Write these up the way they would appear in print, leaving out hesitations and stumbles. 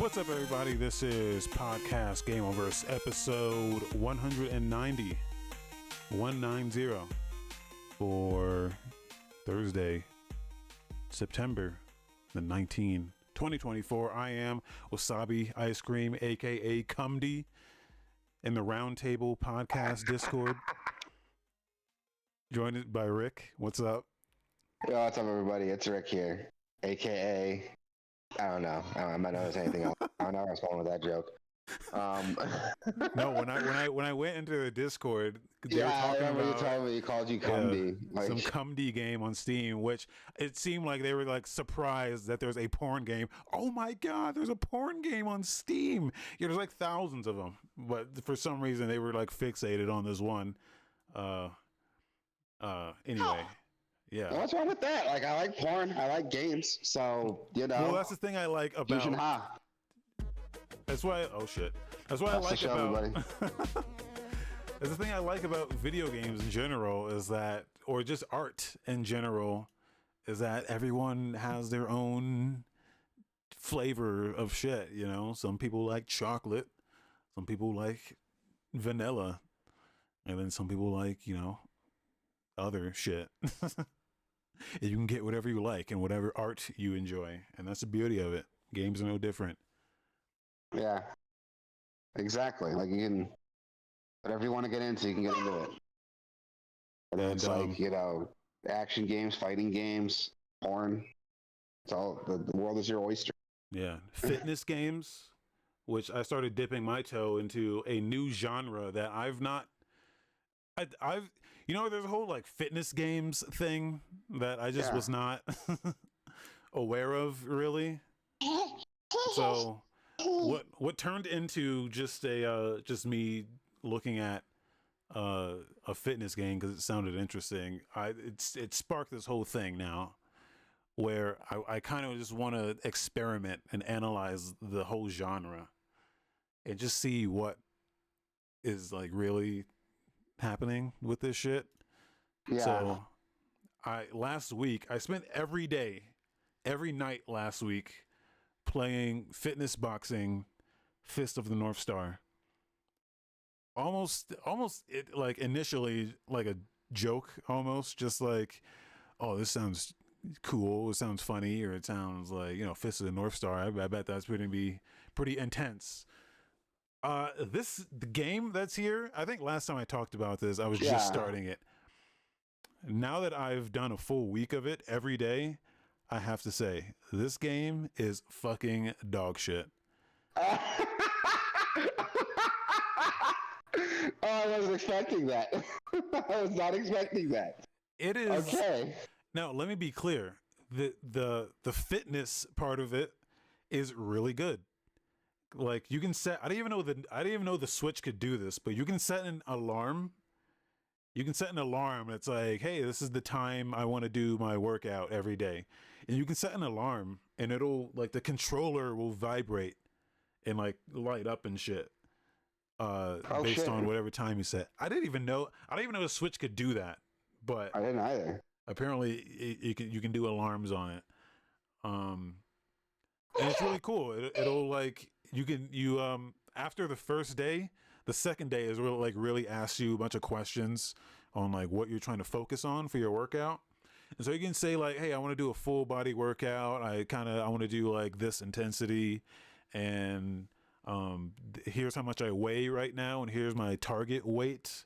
What's up, everybody? This is Podcast Gameoverse, episode 190 for Thursday, September the 19th, 2024. I am Wasabi Ice Cream, aka Cumdy, in the Roundtable Podcast Discord. Joined by Rick. What's up? Yo, what's up, everybody? It's Rick here, aka I don't know. I might not know anything else. I don't know where I was going with that joke. No, when I went into the Discord, they were Yeah, I talking remember you about told me he called you Cumdy. some Cumdy game on Steam, which it seemed like they were like surprised that there's a porn game. Oh my God, there's a porn game on Steam. Yeah, there's like thousands of them, but for some reason they were like fixated on this one. Anyway. Yeah. What's wrong with that? Like, I like porn. I like games. So, you know. Well, that's the thing I like about. Fusion Ha. That's why. Oh shit. That's what I like about. That's the thing I like about video games in general is that, or just art in general, is that everyone has their own flavor of shit. You know, some people like chocolate, some people like vanilla, and then some people like, you know, other shit. You can get whatever you like and whatever art you enjoy, and that's the beauty of it. Games are no different. Yeah, exactly. Like, you can, whatever you want to get into, you can get into it. And then it's like, you know, action games, fighting games, porn. It's all, the world is your oyster. Yeah. Fitness games, which I started dipping my toe into a new genre that I've you know, there's a whole like fitness games thing that I just was not aware of, really. So what turned into just me looking at a fitness game because it sounded interesting. It sparked this whole thing now where I kind of just want to experiment and analyze the whole genre and just see what is like really happening with this shit. Yeah. So last week I spent every night last week playing fitness boxing Fist of the North Star. Almost it like initially like a joke, almost just like, oh, this sounds cool, it sounds funny, or it sounds like, you know, Fist of the North Star. I bet that's going to be pretty intense. The game that's here, I think last time I talked about this, I was just starting it. Now that I've done a full week of it every day, I have to say, this game is fucking dog shit. Oh, I wasn't expecting that. I was not expecting that. It is. Okay. Now, let me be clear. The fitness part of it is really good. Like, you can set, I didn't even know the Switch could do this, but you can set an alarm. You can set an alarm. It's like, hey, this is the time I want to do my workout every day. And you can set an alarm and it'll, like, the controller will vibrate and like light up and shit. Based on whatever time you set. I didn't even know the Switch could do that, but I didn't either. Apparently you can do alarms on it. And it's really cool. It'll like, you after the first day, the second day is really asks you a bunch of questions on like what you're trying to focus on for your workout. And so you can say like, hey, I want to do a full body workout. I want to do like this intensity, and here's how much I weigh right now, and here's my target weight.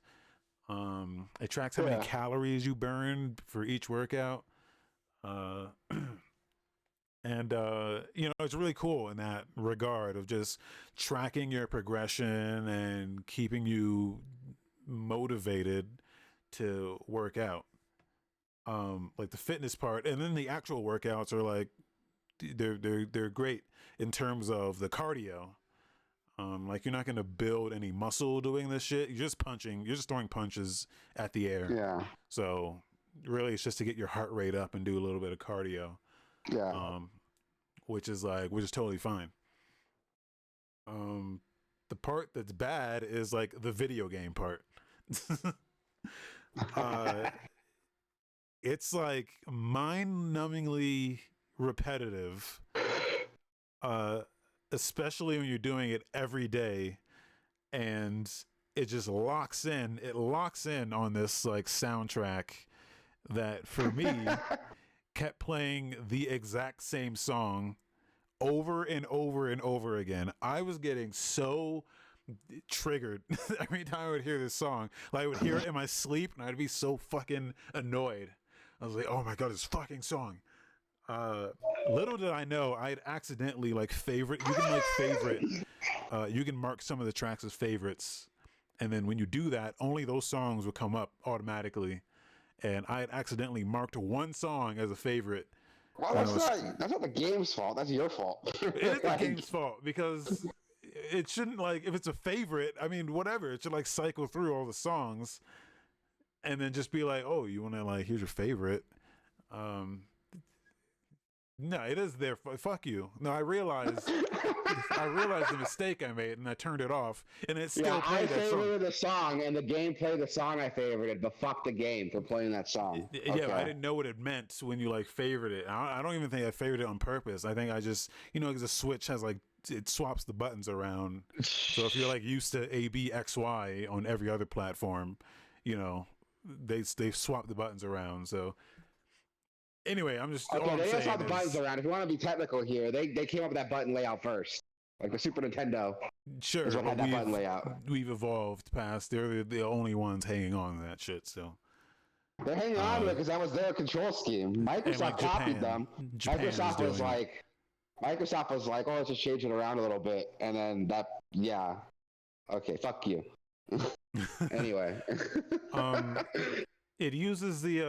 It tracks how many calories you burn for each workout. And you know, it's really cool in that regard of just tracking your progression and keeping you motivated to work out. Like the fitness part, and then the actual workouts are like they're great in terms of the cardio. Like, you're not going to build any muscle doing this shit. You're just throwing punches at the air. Yeah. So really it's just to get your heart rate up and do a little bit of cardio. Yeah. Which is totally fine. The part that's bad is like the video game part. It's like mind-numbingly repetitive. especially when you're doing it every day, and it just locks in. It locks in on this like soundtrack that for me kept playing the exact same song over and over and over again. I was getting so triggered every time I would hear this song. Like I would hear it in my sleep and I'd be so fucking annoyed. I was like, oh my god, this fucking song. Little did I know I'd accidentally like favorite. You can like favorite. You can mark some of the tracks as favorites, and then when you do that, only those songs will come up automatically. And I had accidentally marked one song as a favorite. Well, that's not the game's fault. That's your fault. It is the game's fault because it shouldn't, like, if it's a favorite, I mean, whatever. It should like cycle through all the songs and then just be like, oh, you want to like, here's your favorite. No, it is there. Fuck you. No, I realized the mistake I made, and I turned it off, and it still played that song. I favorited the song, and the game played the song I favorited, but fuck the game for playing that song. Yeah, I didn't know what it meant when you like favored it. I don't even think I favored it on purpose. I think I just, because the Switch has like, it swaps the buttons around. So if you're like used to A, B, X, Y on every other platform, they've swapped the buttons around. So. Anyway, I'm just okay. They just swap the buttons around. If you want to be technical here, they came up with that button layout first, like the Super Nintendo. Sure, is what had that button layout. We've evolved past. They're the only ones hanging on to that shit still. They're hanging on to it because that was their control scheme. Microsoft like copied them. Microsoft was like, oh, let's just change it around a little bit, and then that, yeah, okay, fuck you. Anyway, it uses the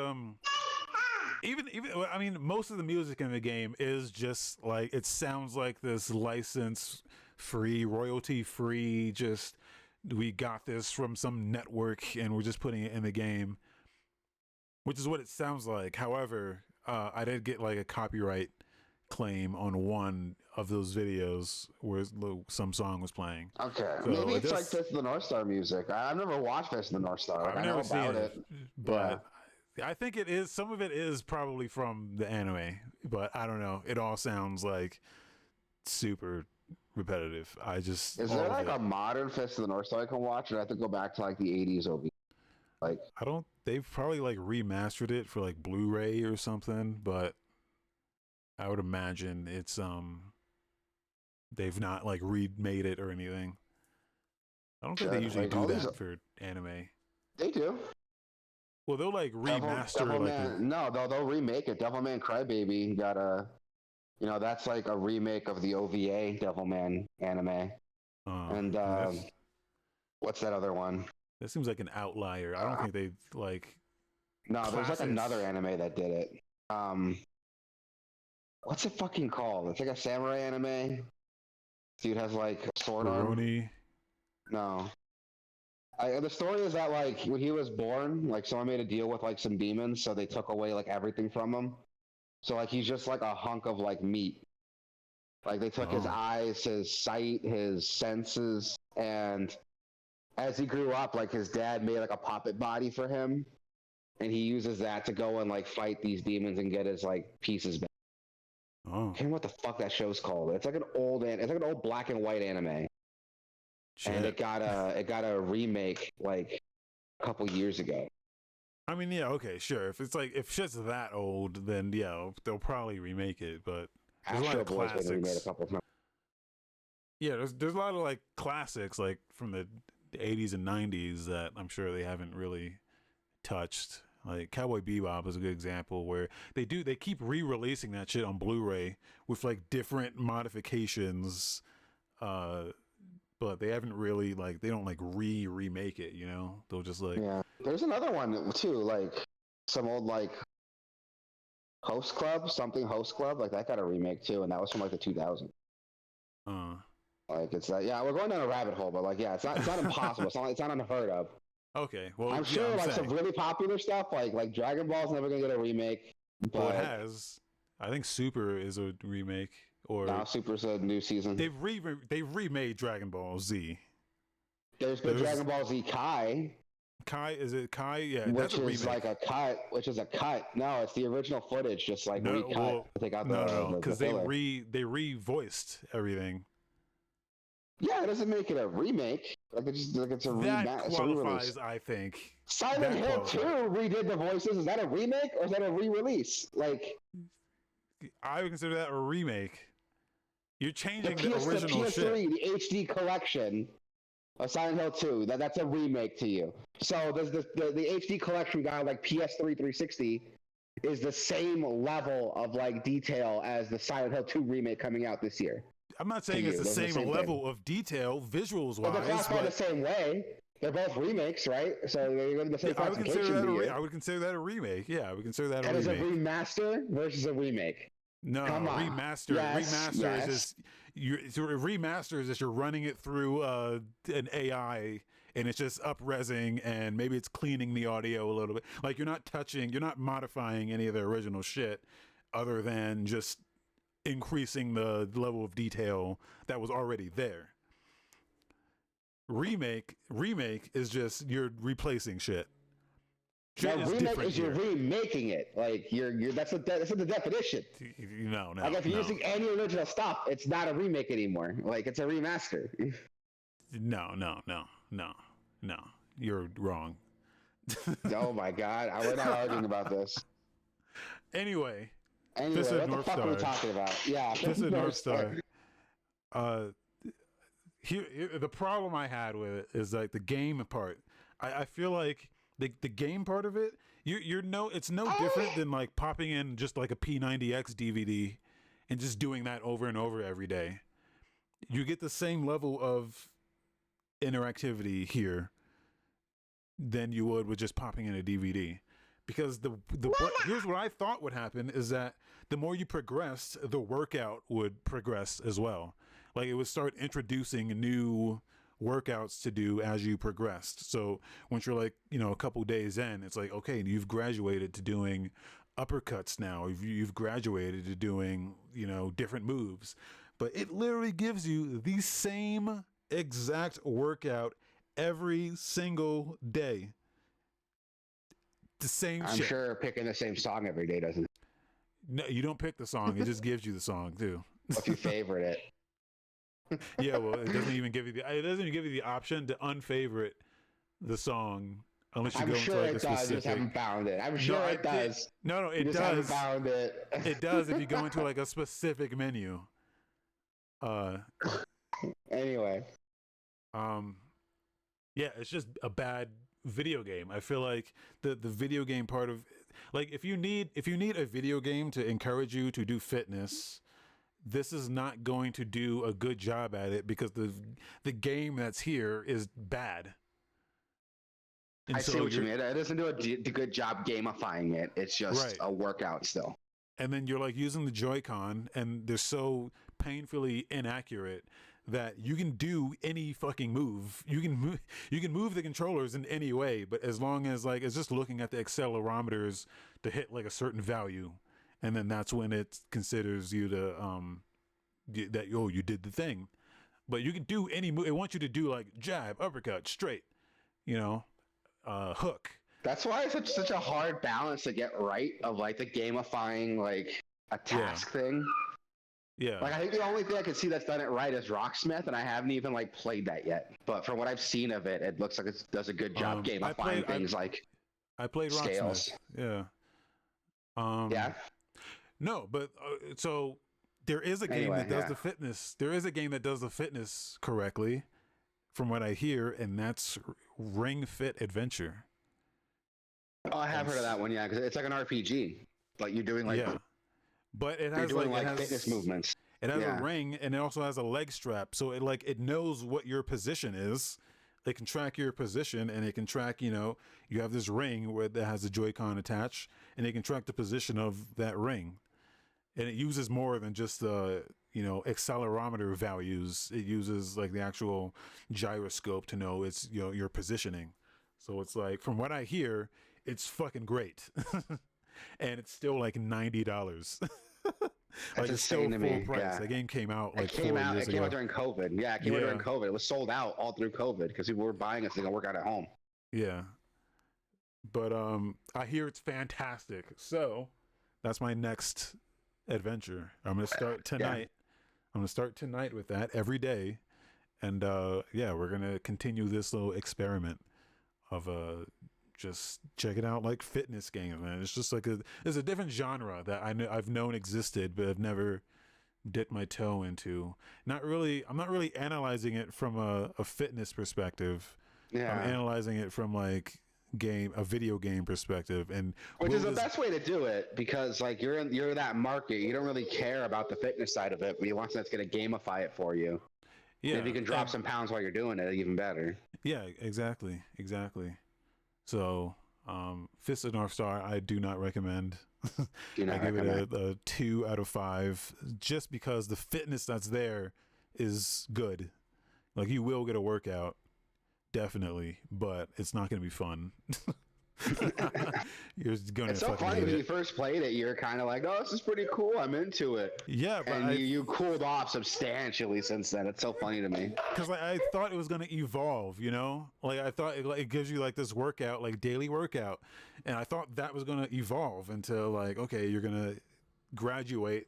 Even I mean, most of the music in the game is just like, it sounds like this license-free, royalty-free, just we got this from some network and we're just putting it in the game, which is what it sounds like. However, I did get like a copyright claim on one of those videos where some song was playing. Okay, so maybe it's like Fist of the North Star music. I've never watched Fist of the North Star. I've never seen it, but. Yeah. I think it is. Some of it is probably from the anime, but I don't know. It all sounds like super repetitive. Is there like a modern Fist of the North Star I can watch, or I have to go back to like the 80s OV? Like, they've probably like remastered it for like Blu-ray or something, but I would imagine it's they've not like remade it or anything. I don't think they usually do that for anime. They do. Well, they'll like remaster. They'll remake it. Devilman Crybaby got that's like a remake of the OVA Devilman anime. And what's that other one? That seems like an outlier. I don't think they like. No, there's like another anime that did it. What's it fucking called? It's like a samurai anime. Dude has like a sword arm. No. The story is that like when he was born, like someone made a deal with like some demons, so they took away like everything from him. So like he's just like a hunk of like meat. Like they took his eyes, his sight, his senses, and as he grew up, like his dad made like a puppet body for him, and he uses that to go and like fight these demons and get his like pieces back. I can't remember what the fuck that show's called. It's like an old black and white anime. Shit. And it got a remake like a couple years ago. I mean, yeah, okay, sure. If shit's that old, then yeah, they'll probably remake it. But there's a lot of classics. Remade a couple times. Yeah, there's a lot of like classics like from the 80s and 90s that I'm sure they haven't really touched. Like Cowboy Bebop is a good example where they keep re-releasing that shit on Blu-ray with like different modifications. But they haven't really like, they don't like remake it, they'll just like, yeah. There's another one too, like some old like Host Club, like that got a remake too, and that was from like the 2000s. Like it's like, yeah, we're going down a rabbit hole, but like, yeah, it's not impossible. It's not unheard of. Okay, well, I'm sure some really popular stuff like Dragon Ball's never gonna get a remake. But well, it has. I think Super is a remake. Or now Super's a new season. They remade Dragon Ball Z. There's been Dragon Ball Z Kai. Is it Kai? Yeah, which is like a cut. No, it's the original footage, just like recut. No, because they re-voiced everything. Yeah, it doesn't make it a remake. Like it's just like it's a That it's a re-release. qualifies, I think. Silent Hill 2 redid the voices. Is that a remake or is that a re-release? Like, I would consider that a remake. You're changing the original PS3, shit. the HD collection of Silent Hill 2, that's a remake to you. So there's the HD collection got like PS3 360 is the same level of like detail as the Silent Hill 2 remake coming out this year. I'm not saying it's the same level of detail visuals wise. But they're classified the same way. They're both remakes, right? So they're the same classification. I would consider that a remake. Yeah, I would consider that a remake. remake. And is a remaster versus a remake? No, remaster. Remaster is just remaster is just you're running it through an AI and it's just up-resing and maybe it's cleaning the audio a little bit. Like you're not modifying any of the original shit other than just increasing the level of detail that was already there. Remake is just you're replacing shit. Remake is you're remaking it. Like that's the definition. No. Like if you're using any original stuff, it's not a remake anymore. Like it's a remaster. No. You're wrong. Oh my god, we're not arguing about this. Anyway, what the fuck are we talking about? Yeah, this is North Star. Here, the problem I had with it is like the game part. I feel like the game part of it, it's no different than like popping in just like a P90X DVD and just doing that over and over every day. You get the same level of interactivity here than you would with just popping in a DVD. Because here's what I thought would happen is that the more you progressed, the workout would progress as well. Like it would start introducing new workouts to do as you progressed. So once you're like, a couple days in, it's like, okay, you've graduated to doing uppercuts now. You've graduated to doing, different moves. But it literally gives you the same exact workout every single day. The same I'm shit. sure picking the same song every day doesn't. No, you don't pick the song. It just gives you the song too. If you favorite it. Yeah, well, it doesn't even give you the option to unfavorite the song unless you go into like a specific. You just haven't found it. I'm sure it does. No, it does. Haven't found it. It does if you go into like a specific menu. Anyway. Yeah, it's just a bad video game. I feel like the video game part of, like, if you need a video game to encourage you to do fitness, this is not going to do a good job at it because the game that's here is bad. And I see what you mean. It doesn't do a good job gamifying it. It's just a workout still. And then you're like using the Joy-Con and they're so painfully inaccurate that you can do any fucking move. You can move the controllers in any way, but as long as like it's just looking at the accelerometers to hit like a certain value, and then that's when it considers you to you did the thing. But you can do any move. It wants you to do like jab, uppercut, straight, hook. That's why it's such a hard balance to get right of like the gamifying like a task thing. Yeah. Like I think the only thing I can see that's done it right is Rocksmith, and I haven't even like played that yet. But from what I've seen of it, it looks like it does a good job gamifying things like I played scales. Rocksmith. Yeah. Yeah. No, but so there is a game that does the fitness. There is a game that does the fitness correctly, from what I hear, and that's Ring Fit Adventure. Oh, I have heard of that one. Yeah, because it's like an RPG, but you're doing like but it has fitness movements. It has a ring, and it also has a leg strap, so it knows what your position is. It can track your position, and it can track, you have this ring that has a Joy-Con attached, and it can track the position of that ring. And it uses more than just the, accelerometer values. It uses like the actual gyroscope to know it's, your positioning. So it's like, from what I hear, it's fucking great. And it's still like $90. Like it's still full price. Yeah. The game came out like 4 years ago. It came out during COVID. Yeah, it came out during COVID. It was sold out all through COVID because people were buying it so they can work out at home. Yeah. But I hear it's fantastic. So that's my next adventure. I'm gonna start tonight. I'm gonna start tonight with that every day. And yeah, we're gonna continue this little experiment of just checking out like fitness games, man. It's just like it's a different genre that I've known existed, but I've never dipped my toe into. Not really. I'm not really analyzing it from a fitness perspective. I'm Yeah. analyzing it from like a video game perspective. And Which is the best way to do it, because like you're that market. You don't really care about the fitness side of it, but you want something that's going to gamify it for you. yeah, And if you can drop some pounds while you're doing it, even better. yeah, exactly, exactly. So, Fist of North Star, I do not recommend. Do I not give recommend. it a 2 out of 5, just because the fitness that's there is good. Like you will get a workout, definitely, but it's not going to be fun. You're going to It's so fucking funny hate when you it. first played it, you're kind of like, "Oh, this is pretty cool. I'm into it." Yeah, but And you cooled off substantially since then. It's so funny to me. because I thought it was going to evolve, you know, like I thought it gives you like this workout, like daily workout, and I thought that was going to evolve into like, okay, you're going to graduate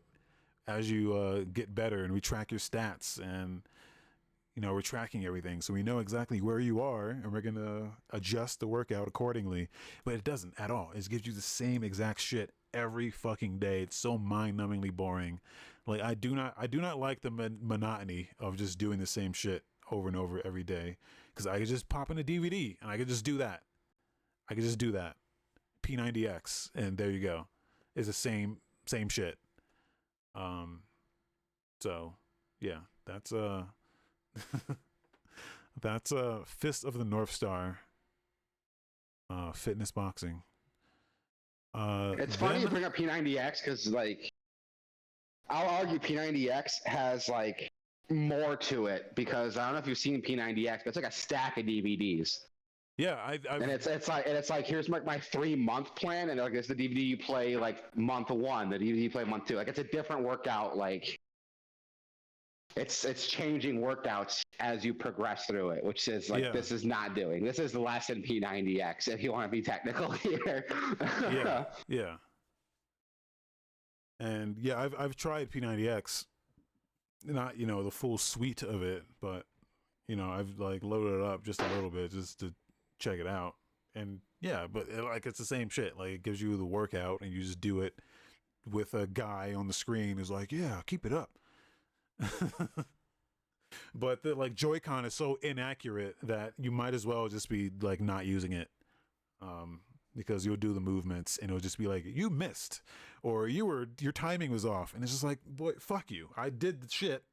as you get better, and we track your stats, and you know we're tracking everything, so we know exactly where you are, and we're going to adjust the workout accordingly. But it doesn't at all. It gives you the same exact shit every fucking day. It's so mind-numbingly boring. Like I do not like the monotony of just doing the same shit over and over every day, because I could just pop in a DVD and I could just do that. I could just do that. P90X, and there you go. It's the same shit. Um so yeah, that's that's Fist of the North Star, fitness boxing. It's funny you Then bring up P90X because, like, I'll argue P90X has like more to it, because I don't know if you've seen P90X, but it's like a stack of DVDs. yeah, And it's like here's my 3-month plan, and like it's the DVD you play like month 1, the DVD you play month 2. Like it's a different workout. Like it's changing workouts as you progress through it, which is like yeah, this is not doing. This is less than P90X if you want to be technical here. yeah, yeah. And yeah, I've tried P90X, not the full suite of it, but I've like loaded it up just a little bit just to check it out. And yeah, but like it's the same shit. Like it gives you the workout, and you just do it with a guy on the screen who's like, "Yeah, keep it up." But the like Joy-Con is so inaccurate that you might as well just be like not using it, because you'll do the movements and it'll just be like you missed, or your timing was off, and it's just like, boy, fuck you, I did the shit,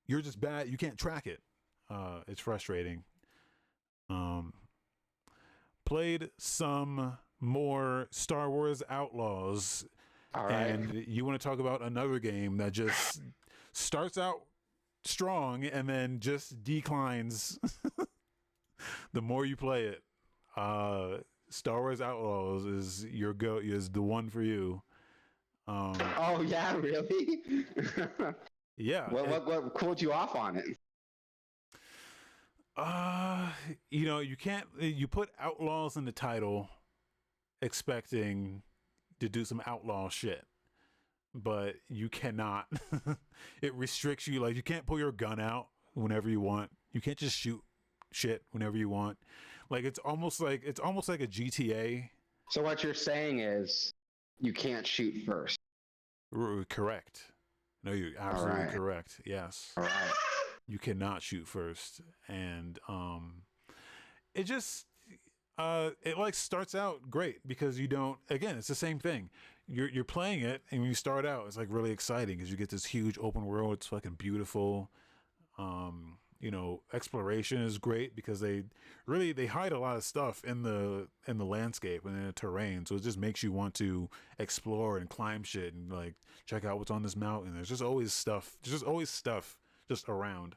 you're just bad, you can't track it. It's frustrating. um Played some more Star Wars Outlaws. All right. And you want to talk about another game that just starts out strong and then just declines the more you play it. Star Wars Outlaws is is the one for you. Oh yeah, really? Yeah. What cooled you off on it? You can't, you put Outlaws in the title expecting to do some outlaw shit, but you cannot. It restricts you. Like you can't pull your gun out whenever you want. You can't just shoot shit whenever you want. Like it's almost like a GTA. So what you're saying is you can't shoot first. Correct. No, you're absolutely correct. Yes. All right. You cannot shoot first. And it just it like starts out great, because you don't, again, it's the same thing. You're playing it, and when you start out, it's like really exciting because you get this huge open world. It's fucking beautiful. Exploration is great because they hide a lot of stuff in the landscape and in the terrain, so it just makes you want to explore and climb shit and like check out what's on this mountain. There's just always stuff just around.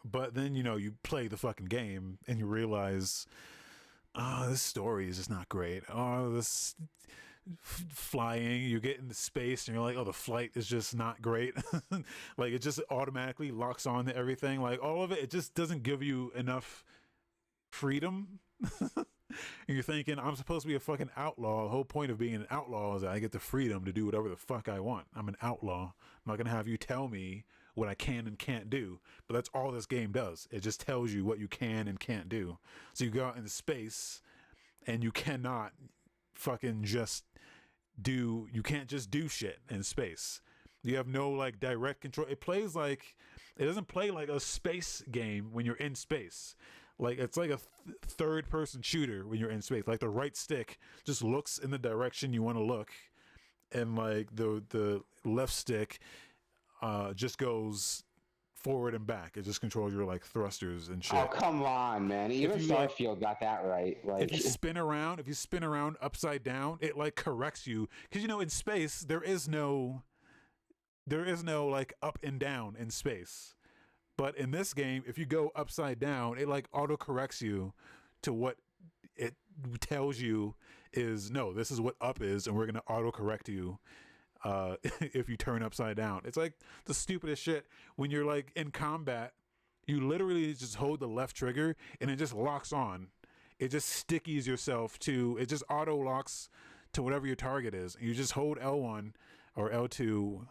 But then you play the fucking game and you realize, oh, this story is just not great. Oh, this flying, you get into space and you're like, oh, the flight is just not great. Like it just automatically locks on to everything. Like all of it just doesn't give you enough freedom. And you're thinking, I'm supposed to be a fucking outlaw. The whole point of being an outlaw is that I get the freedom to do whatever the fuck I want. I'm an outlaw. I'm not gonna have you tell me what I can and can't do. But that's all this game does. It just tells you what you can and can't do. So you go out into space and you cannot fucking just you can't just do shit in space. You have no like direct control. It doesn't play like a space game when you're in space. Like it's like a third person shooter when you're in space. Like the right stick just looks in the direction you want to look, and like the left stick just goes forward and back. It just controls your like thrusters and shit. Oh come on, man! Even Starfield got that right. Like if you spin around upside down, it like corrects you, because in space there is no like up and down in space. But in this game, if you go upside down, it like auto corrects you to what it tells you is no, this is what up is, and we're gonna auto correct you if you turn upside down. It's like the stupidest shit. When you're like in combat, you literally just hold the left trigger and it just locks on. It just stickies yourself to, it just auto locks to whatever your target is. You just hold L1 or L2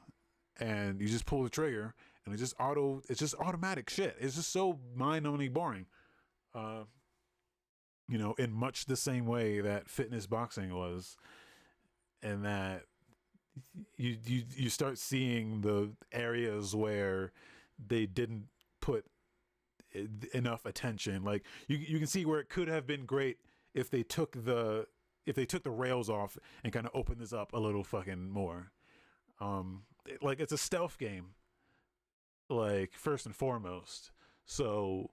and you just pull the trigger and it's just automatic shit. It's just so mind-numbingly boring. In much the same way that fitness boxing was, and that you start seeing the areas where they didn't put enough attention. Like you can see where it could have been great if they took the rails off and kind of opened this up a little fucking more. Like it's a stealth game, like first and foremost. So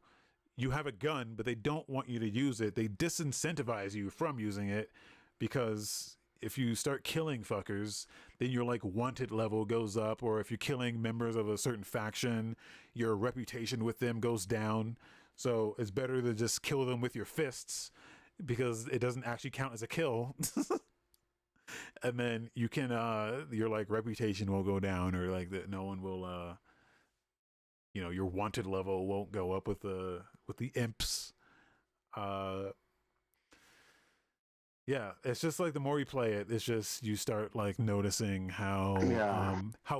you have a gun, but they don't want you to use it. They disincentivize you from using it, because if you start killing fuckers, then your like wanted level goes up, or if you're killing members of a certain faction, your reputation with them goes down. So it's better to just kill them with your fists, because it doesn't actually count as a kill. And then you can your like reputation will go down, or like that no one will your wanted level won't go up with the imps. Yeah, it's just like the more you play it, it's just you start like noticing how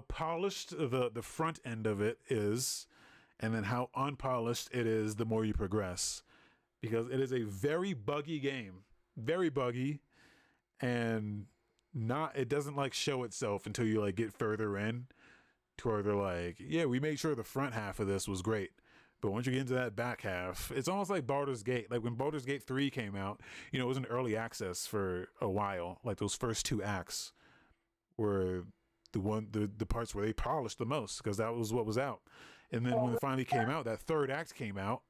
polished the front end of it is, and then how unpolished it is the more you progress, because it is a very buggy game, very buggy, and it doesn't like show itself until you like get further in, to where they're like, yeah, we made sure the front half of this was great. But once you get into that back half, it's almost like Baldur's Gate. Like when Baldur's Gate 3 came out, it was in early access for a while. Like those first 2 acts were the parts where they polished the most, because that was what was out. And then when it finally came out, that 3rd act came out,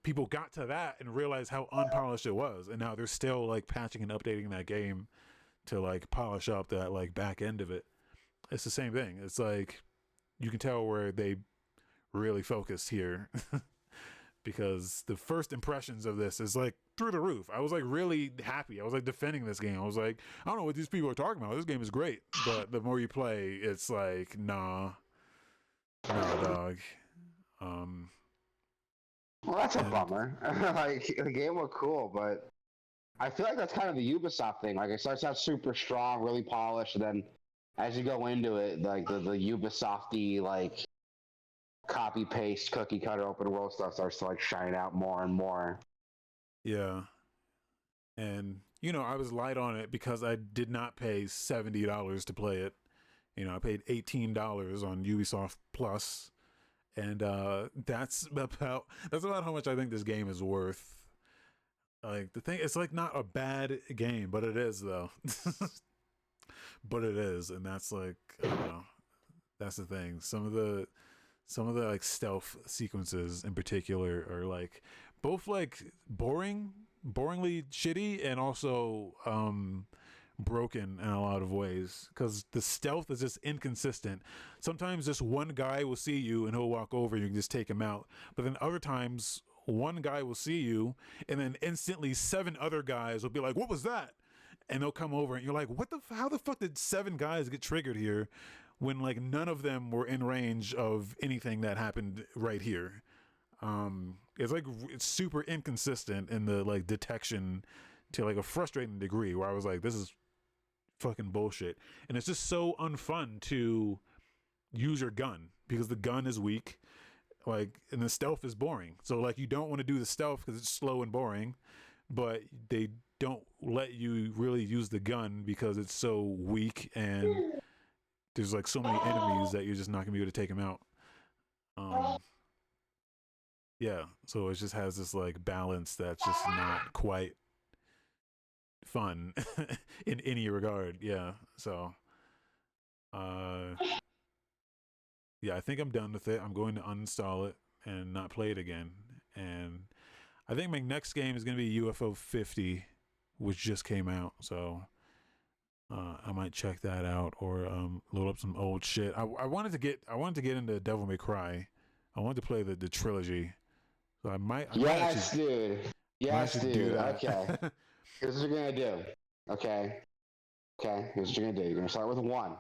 people got to that and realized how unpolished it was. And now they're still like patching and updating that game to like polish up that like back end of it. It's the same thing. It's like you can tell where they really focused here, because the first impressions of this is like through the roof. I was like really happy. I was like defending this game. I was like, I don't know what these people are talking about. This game is great. But the more you play, it's like, nah, dog. Well, that's a bummer. Like the game looked cool, but I feel like that's kind of the Ubisoft thing. Like it starts out super strong, really polished, and then as you go into it, like the Ubisofty like copy paste cookie cutter open world stuff starts to like shine out more and more. Yeah. And I was light on it because I did not pay $70 to play it. I paid $18 on Ubisoft Plus, and that's about how much I think this game is worth. Like the thing, it's like not a bad game, but it is though. But it is, and that's like, I don't know. That's the thing. Some of the like stealth sequences in particular are like both like boringly shitty, and also broken in a lot of ways, because the stealth is just inconsistent. Sometimes just one guy will see you and he'll walk over and you can just take him out, but then other times one guy will see you and then instantly 7 other guys will be like, what was that? And they'll come over and you're like, how the fuck did 7 guys get triggered here when like none of them were in range of anything that happened right here? It's like it's super inconsistent in the like detection to like a frustrating degree, where I was like, this is fucking bullshit. And it's just so unfun to use your gun. because the gun is weak, like, and the stealth is boring. So like you don't want to do the stealth because it's slow and boring, but they don't let you really use the gun because it's so weak and there's like so many enemies that you're just not gonna be able to take them out. Yeah, so it just has this like balance that's just not quite fun in any regard. Yeah, so yeah, I think I'm done with it. I'm going to uninstall it and not play it again. And I think my next game is going to be UFO 50, which just came out. So I might check that out or load up some old shit. I wanted to get into Devil May Cry. I wanted to play the trilogy. So I might Yes, actually, dude. Yes, do dude. that. Okay. Here's what you're gonna do. Okay. Here's what you're gonna do. You're gonna start with 1.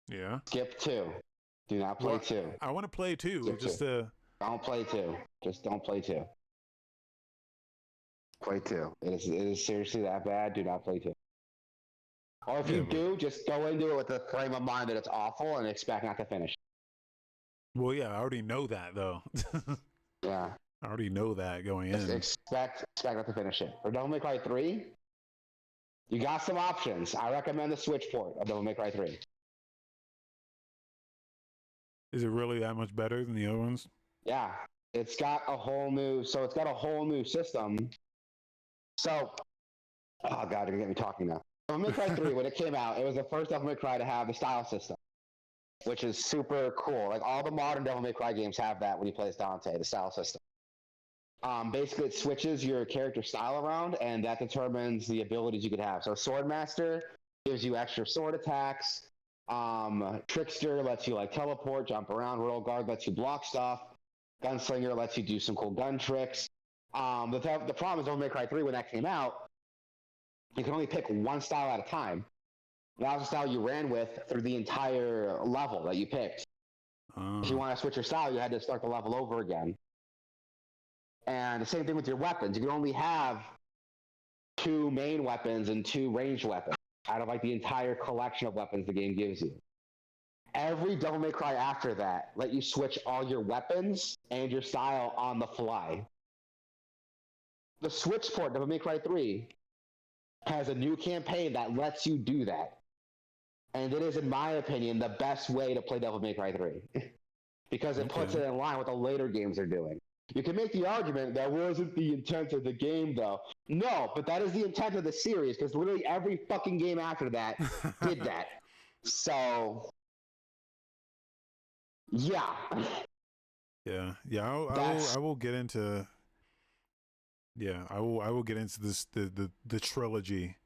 Yeah. Skip 2. Do not play 2. I want to play 2. Skip Just 2. to. Don't play 2. Just don't play 2. Play 2. It is seriously that bad. Do not play 2. Or if you do, just go into it with the frame of mind that it's awful and expect not to finish. Well, yeah, I already know that though. Yeah. I already know that going in. Expect not to finish it. For Devil May Cry 3, you got some options. I recommend the Switch port of Devil May Cry 3. Is it really that much better than the other ones? Yeah. It's got a whole new system. So, oh god, you're gonna get me talking now. Devil May Cry 3, when it came out, it was the first Devil May Cry to have the style system, which is super cool. Like all the modern Devil May Cry games have that when you play as Dante, the style system. Basically, it switches your character style around, and that determines the abilities you could have. So, Swordmaster gives you extra sword attacks. Trickster lets you like teleport, jump around. Royal Guard lets you block stuff. Gunslinger lets you do some cool gun tricks. The problem is Devil May Cry 3, when that came out, you can only pick one style at a time. That was the style you ran with through the entire level that you picked. If you want to switch your style, you had to start the level over again. And the same thing with your weapons. You can only have 2 main weapons and 2 ranged weapons out of like the entire collection of weapons the game gives you. Every Devil May Cry after that let you switch all your weapons and your style on the fly. The Switch port, Devil May Cry 3, has a new campaign that lets you do that. And it is, in my opinion, the best way to play Devil May Cry 3. Because it puts it in line with the later games they're doing. You can make the argument that wasn't the intent of the game, though. No, but that is the intent of the series, because literally every fucking game after that did that. So, yeah. Yeah. I will get into. Yeah, I will get into this the trilogy.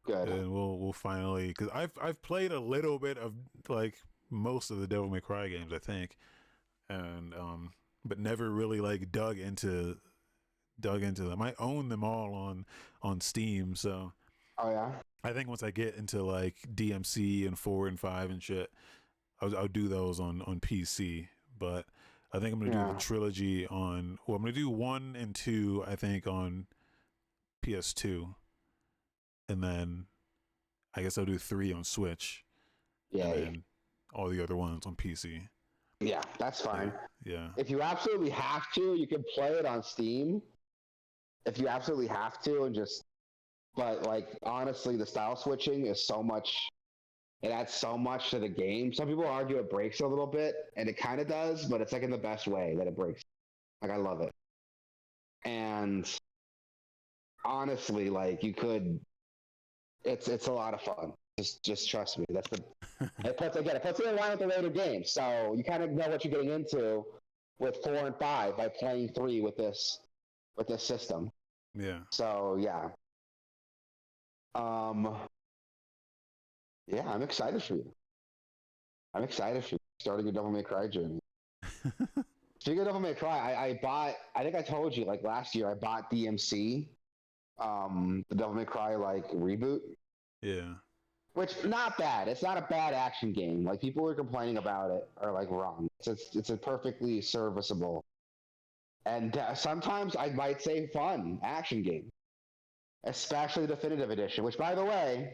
Good. And we'll finally, because I've played a little bit of like most of the Devil May Cry games, I think, and but never really like dug into them. I own them all on Steam, so Oh yeah. I think once I get into like DMC and 4 and 5 and shit, I'll do those on PC. But I think I'm gonna do the trilogy on. Well, I'm gonna do 1 and 2. I think on PS2, and then I guess I'll do 3 on Switch. Yeah. And then all the other ones on PC. Yeah, that's fine. Yeah. If you absolutely have to, you can play it on Steam. If you absolutely have to, and just, but like honestly, the style switching is so much. It adds so much to the game. Some people argue it breaks a little bit, and it kind of does, but it's like in the best way that it breaks. Like I love it. And honestly, like you could, it's a lot of fun. Just trust me. That's the it puts it in line with the later games. So you kind of know what you're getting into with 4 and 5 by playing 3 with this system. Yeah. So yeah. Yeah, I'm excited for you. I'm excited for you starting your Devil May Cry journey. Speaking of Devil May Cry, I bought, I think I told you like last year, I bought DMC, the Devil May Cry like reboot. Yeah. Which, not bad. It's not a bad action game. Like, people who are complaining about it are, like, wrong. It's a perfectly serviceable and sometimes I might say fun action game. Especially Definitive Edition, which, by the way,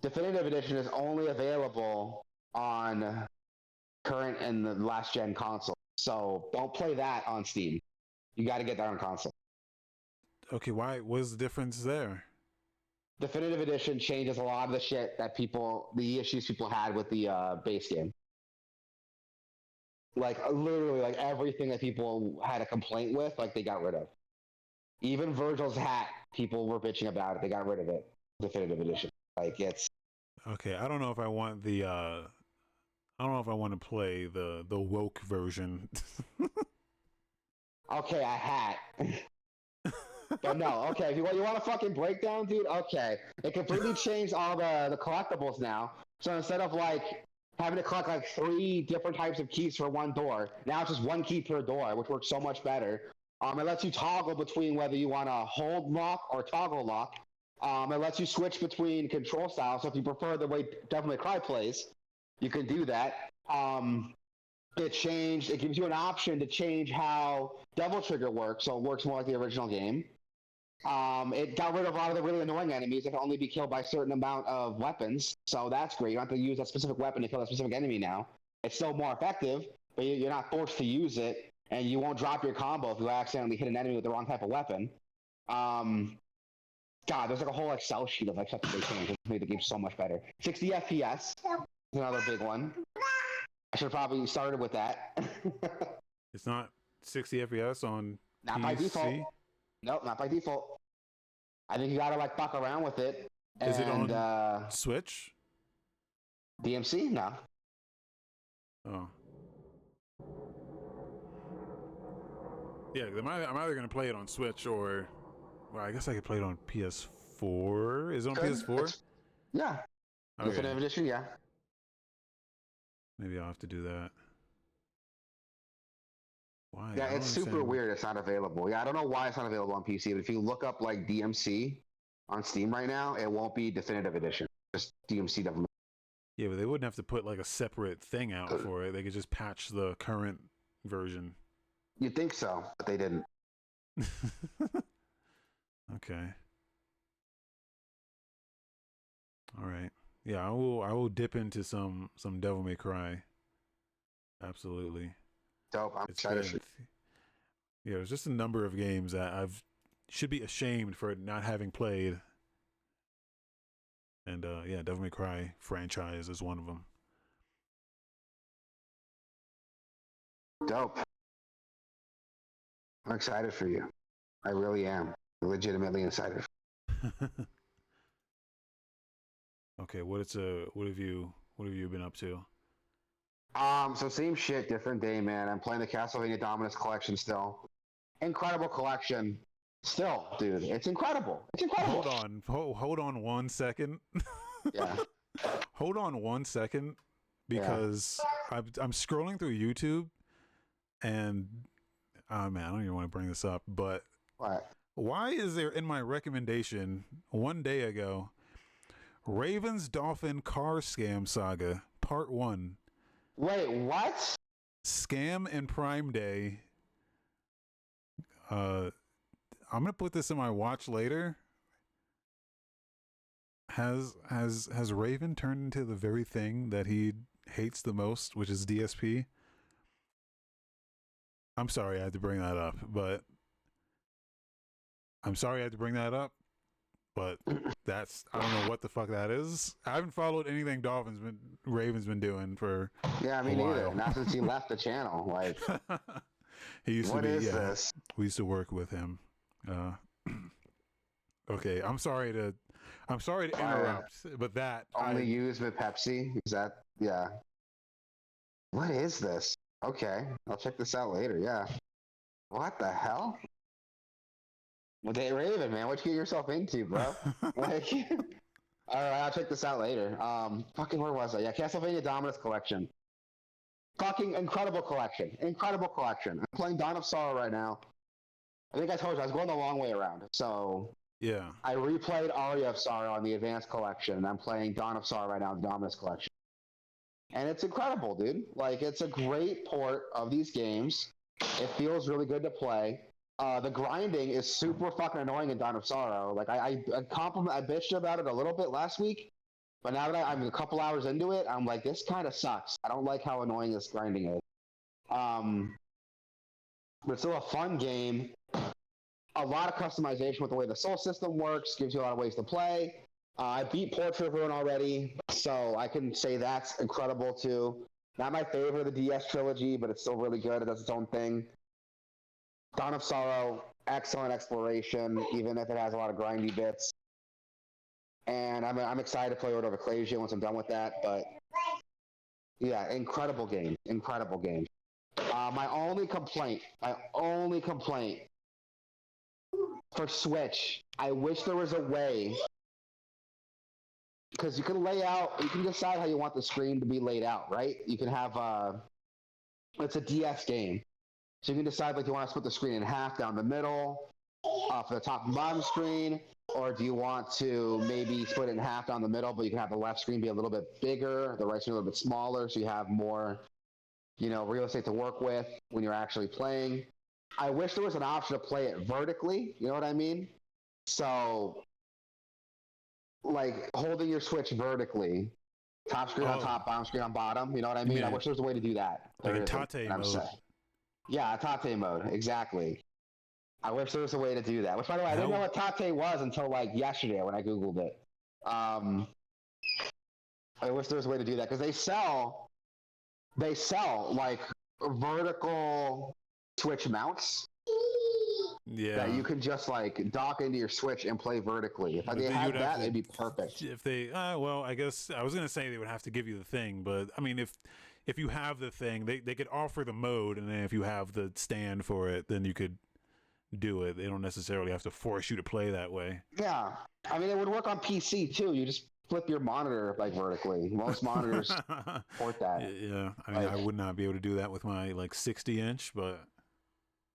Definitive Edition is only available on current and the last gen console. So don't play that on Steam. You got to get that on console. Okay, why? What's the difference there? Definitive Edition changes a lot of the shit that the issues people had with the base game. Like literally, like everything that people had a complaint with, like they got rid of. Even Virgil's hat, people were bitching about it. They got rid of it. Definitive Edition. Like it's Okay, I don't know if I want the. I don't know if I want to play the woke version. okay. A hat. But no, okay. If you want a fucking breakdown, dude, okay. It completely changed all the collectibles now. So instead of like having to collect like 3 different types of keys for one door, now it's just 1 key per door, which works so much better. It lets you toggle between whether you want to hold lock or toggle lock. It lets you switch between control styles. So if you prefer the way Devil May Cry plays, you can do that. It gives you an option to change how Devil Trigger works, so it works more like the original game. It got rid of a lot of the really annoying enemies that can only be killed by a certain amount of weapons, so that's great. You don't have to use that specific weapon to kill that specific enemy now. It's still more effective, but you're not forced to use it, and you won't drop your combo if you accidentally hit an enemy with the wrong type of weapon. God, there's like a whole Excel sheet of like stuff that they changed. It made the game so much better. 60 FPS is another big one. I should have probably started with that. It's not 60 FPS on not PC? by default. Nope, not by default. I think you gotta like fuck around with it. Is it on Switch? DMC? No. Oh. Yeah, I'm either gonna play it on Switch or, well, I guess I could play it on PS4. Is it on PS4? Yeah. Okay. Definitive Edition, yeah. Maybe I'll have to do that. Why? Yeah, it's super weird. It's not available. Yeah, I don't know why it's not available on PC, but if you look up like DMC on Steam right now, it won't be Definitive Edition. Just DMC Devil May. Yeah, but they wouldn't have to put like a separate thing out for it. They could just patch the current version. You'd think so, but they didn't. Okay. All right. Yeah, I will dip into some Devil May Cry. Absolutely. Dope. I'm excited. Yeah, there's just a number of games that I've should be ashamed for not having played. And yeah, Devil May Cry franchise is one of them. Dope. I'm excited for you. I really am. Legitimately excited. Okay, what have you been up to? So same shit, different day, man. I'm playing the Castlevania Dominus collection still. Incredible collection. Still, dude, it's incredible. It's incredible. Hold on 1 second. Yeah. Hold on 1 second, because I'm scrolling through YouTube, and man, I don't even want to bring this up, but What? Why is there in my recommendation 1 day ago, Raven's Dolphin Car Scam Saga Part 1? Wait, what? Scam and Prime Day. I'm gonna put this in my watch later. Has Raven turned into the very thing that he hates the most, which is DSP? I'm sorry I had to bring that up, but that's, I don't know what the fuck that is. I haven't followed anything Raven's been doing for me neither. Not since he left the channel. Like, he used what to be. is this? We used to work with him. Okay, I'm sorry to interrupt, but that only used with Pepsi. Is that What is this? Okay, I'll check this out later. Yeah. What the hell? Well, hey, Raven, man, what you get yourself into, bro? Like, all right, I'll check this out later. Fucking, where was I? Yeah, Castlevania Dominus collection. Fucking incredible collection. Incredible collection. I'm playing Dawn of Sorrow right now. I think I told you I was going the long way around. So yeah, I replayed Aria of Sorrow on the Advanced Collection, and I'm playing Dawn of Sorrow right now in the Dominus collection. And it's incredible, dude. Like, it's a great port of these games. It feels really good to play. The grinding is super fucking annoying in Dawn of Sorrow. Like, I bitched about it a little bit last week, But now that I'm a couple hours into it, I'm like, this kind of sucks. I don't like how annoying this grinding is. But it's still a fun game. A lot of customization with the way the soul system works, gives you a lot of ways to play. I beat Portrait of Ruin already, so I can say that's incredible too. Not my favorite of the DS trilogy, but it's still really good. It does its own thing. Dawn of Sorrow, excellent exploration, even if it has a lot of grindy bits. And I'm excited to play Order of Ecclesia once I'm done with that. But yeah, incredible game, incredible game. My only complaint for Switch, I wish there was a way, because you can decide how you want the screen to be laid out, right? You can have, it's a DS game. So you can decide, like, do you want to split the screen in half down the middle for the top and bottom screen, or do you want to maybe split it in half down the middle, but you can have the left screen be a little bit bigger, the right screen a little bit smaller, so you have more, real estate to work with when you're actually playing. I wish there was an option to play it vertically, you know what I mean? So, like, holding your Switch vertically, top screen on top, bottom screen on bottom, you know what I mean? I wish there was a way to do that. Like a Tate mode. Yeah, Tate mode, exactly. I wish there was a way to do that. Which, by the way, I didn't know what Tate was until, like, yesterday when I Googled it. I wish there was a way to do that, because they sell, like, vertical Switch mounts. Yeah, that you can just like dock into your Switch and play vertically. If they had that, it'd be perfect. If they, well, I guess I was gonna say they would have to give you the thing, but I mean, if you have the thing, they could offer the mode, and then if you have the stand for it, then you could do it. They don't necessarily have to force you to play that way. Yeah, I mean, it would work on PC too. You just flip your monitor like vertically. Most monitors support that. Yeah, I mean, I would not be able to do that with my like 60-inch, but.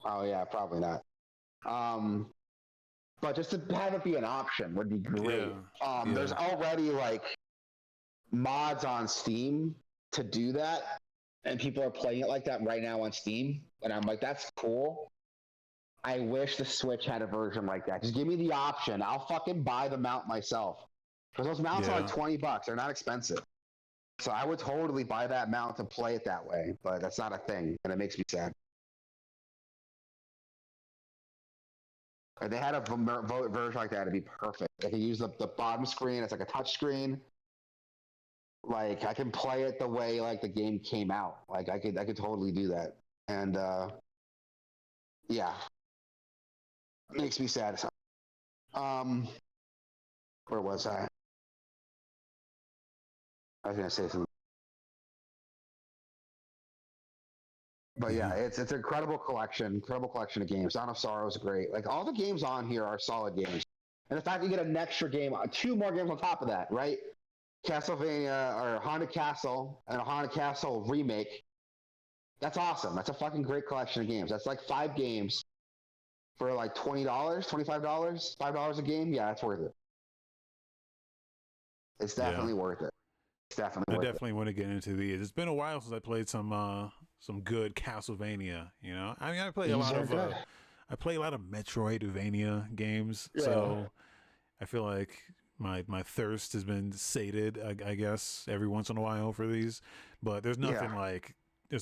Oh yeah, probably not. But just to have it be an option would be great. Yeah. There's already like mods on Steam to do that, and people are playing it like that right now on Steam. And I'm like, that's cool. I wish the Switch had a version like that. Just give me the option. I'll fucking buy the mount myself. Because those mounts are like $20. They're not expensive. So I would totally buy that mount to play it that way, but that's not a thing, and it makes me sad. If they had a version like that, it'd be perfect. I could use the bottom screen as like a touch screen. Like I can play it the way like the game came out. Like I could totally do that. And yeah, it makes me sad. Where was I? I was gonna say something. But yeah, it's an incredible collection of games. Dawn of Sorrow is great. Like all the games on here are solid games, and the fact that you get an extra game, 2 more games on top of that, right? Castlevania or Haunted Castle and a Haunted Castle remake. That's awesome. That's a fucking great collection of games. That's like 5 games for like $20, $25, $5 a game. Yeah, it's worth it. It's definitely worth it. It's definitely worth it. I definitely want to get into these. It's been a while since I played some good Castlevania, you know. I mean, I play a lot of Metroidvania games, so I feel like my thirst has been sated, I guess, every once in a while for these. But there's nothing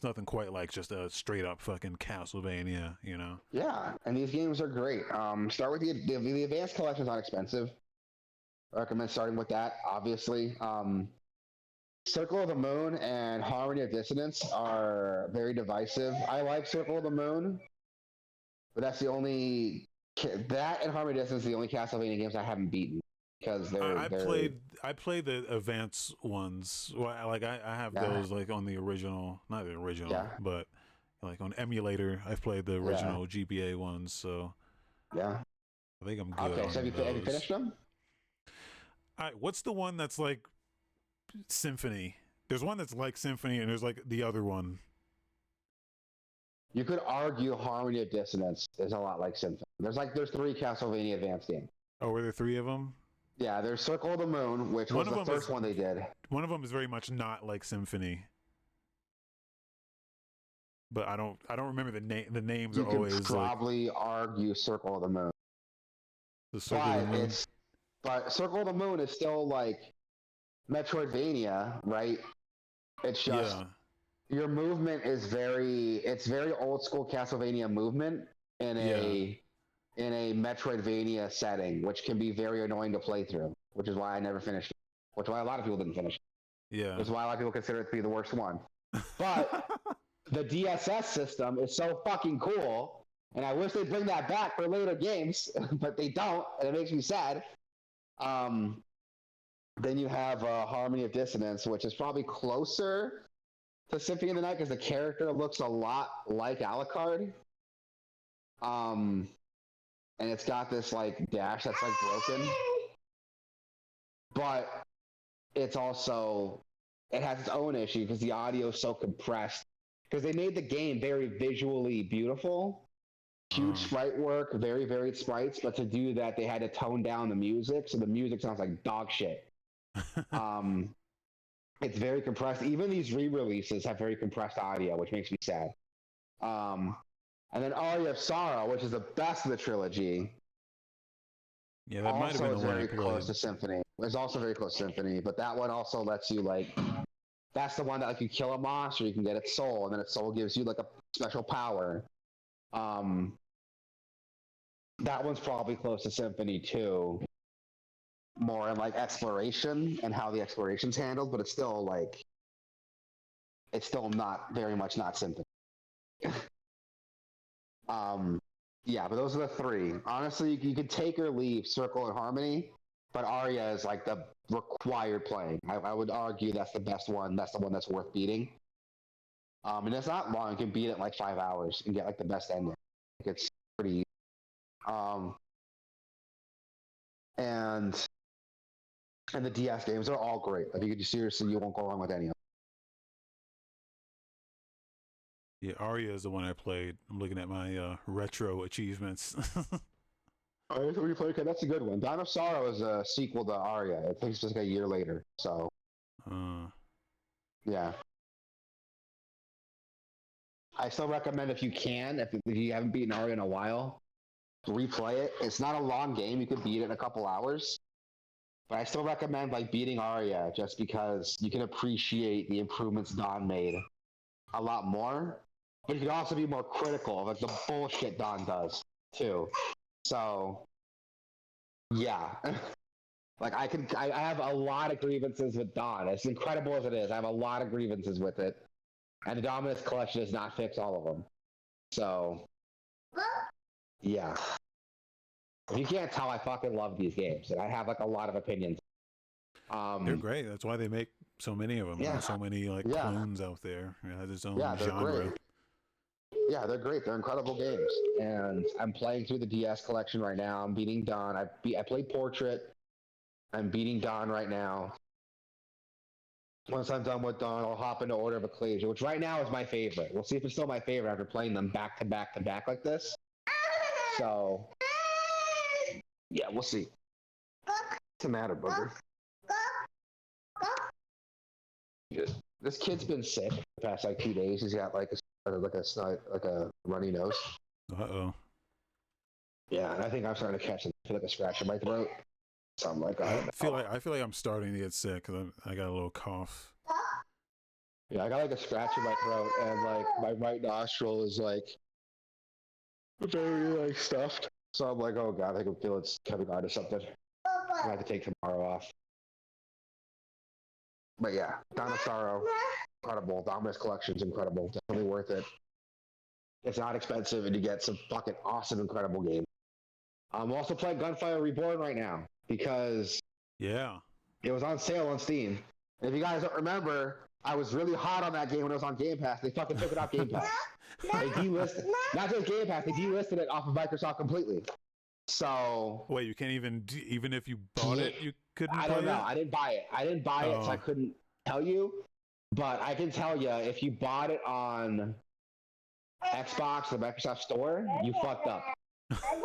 nothing quite like just a straight up fucking Castlevania, you know. Yeah, and these games are great. Start with the advanced collection is not expensive. I recommend starting with that, obviously. Circle of the Moon and Harmony of Dissonance are very divisive. I like Circle of the Moon, but that's the only that and Harmony of Dissonance are the only Castlevania games I haven't beaten because I played the advanced ones. Well, like I have those like on the original, not the original, but like on emulator. I've played the original GBA ones, so I think I'm good. Okay, so have you finished them? All right, what's the one that's like Symphony? There's one that's like Symphony, and there's like the other one. You could argue Harmony of Dissonance is a lot like Symphony. There's 3 Castlevania advanced games. Oh, were there 3 of them? Yeah, there's Circle of the Moon, which was the first one they did. One of them is very much not like Symphony, but I don't remember the name. The names are always. You could probably argue Circle of the Moon. The Circle of the Moon. But Circle of the Moon is still like Metroidvania, right? It's just Yeah. your movement is it's very old school Castlevania movement in Yeah. a Metroidvania setting, which can be very annoying to play through, which is why I never finished it, which is why a lot of people didn't finish it. Yeah. Which is why a lot of people consider it to be the worst one. But the DSS system is so fucking cool, and I wish they'd bring that back for later games, but they don't, and it makes me sad. Then you have Harmony of Dissonance, which is probably closer to Symphony of the Night because the character looks a lot like Alucard. And it's got this like dash that's like broken, but it's also it has its own issue because the audio is so compressed. Because they made the game very visually beautiful, huge sprite work, very varied sprites, but to do that they had to tone down the music, so the music sounds like dog shit. It's very compressed. Even these re-releases have very compressed audio, which makes me sad. And then Aria of Sorrow, which is the best of the trilogy. Yeah, that might have been the one I very close played. to Symphony. It's also very close to Symphony, but that one also lets you like. That's the one that like you kill a monster, you can get its soul, and then its soul gives you like a special power. That one's probably close to Symphony too. More in like exploration and how the exploration's handled, but it's still not very much not Symphony. Yeah, but those are the three. Honestly, you could take or leave Circle and Harmony, but Aria is like the required playing. I would argue that's the best one. That's the one that's worth beating. And it's not long. You can beat it in like 5 hours and get like the best ending. Like, it's pretty easy. And the DS games are all great. Like you seriously, you won't go wrong with any of them. Yeah, Aria is the one I played. I'm looking at my retro achievements. Oh, that's what you play. Okay, that's a good one. Dawn of Sorrow is a sequel to Aria. I think it's just like a year later. So, yeah. I still recommend if you can, if you haven't beaten Aria in a while, replay it. It's not a long game. You could beat it in a couple hours. But I still recommend like beating Aria just because you can appreciate the improvements Dawn made a lot more. But you can also be more critical of like the bullshit Dawn does too. So yeah. Like I have a lot of grievances with Dawn. As incredible as it is, I have a lot of grievances with it. And the Dominus collection does not fix all of them. So yeah. If you can't tell, I fucking love these games, and I have like a lot of opinions. They're great. That's why they make so many of them. Yeah. There's so many like clones out there. It has its own they're genre. great. Yeah, they're great. They're incredible games, and I'm playing through the DS collection right now. I'm beating Dawn. I played Portrait. I'm beating Dawn right now. Once I'm done with Dawn, I'll hop into Order of Ecclesia, which right now is my favorite. We'll see if it's still my favorite after playing them back to back to back like this. So, yeah, we'll see. What's the matter, booger? This kid's been sick the past like 2 days. He's got like a runny nose. Uh-oh. Yeah, and I think I'm starting to catch like a scratch in my throat. So I'm like, I feel like I'm starting to get sick because I got a little cough. Yeah, I got like a scratch in my throat, and like my right nostril is like very like stuffed. So I'm like, oh god, I can feel it's coming on or something. I have to take tomorrow off. But yeah, Dawn of Sorrow, incredible. Dominus collection's incredible. Definitely worth it. It's not expensive, and you get some fucking awesome, incredible games. I'm also playing Gunfire Reborn right now because it was on sale on Steam. And if you guys don't remember, I was really hot on that game when it was on Game Pass. They fucking took it off Game Pass. They delisted, not just Game Pass, they delisted it off of Microsoft completely. So wait, you can't even if you bought it, you couldn't. I don't know. I didn't buy it, so I couldn't tell you. But I can tell you, if you bought it on Xbox, the Microsoft Store, you fucked up.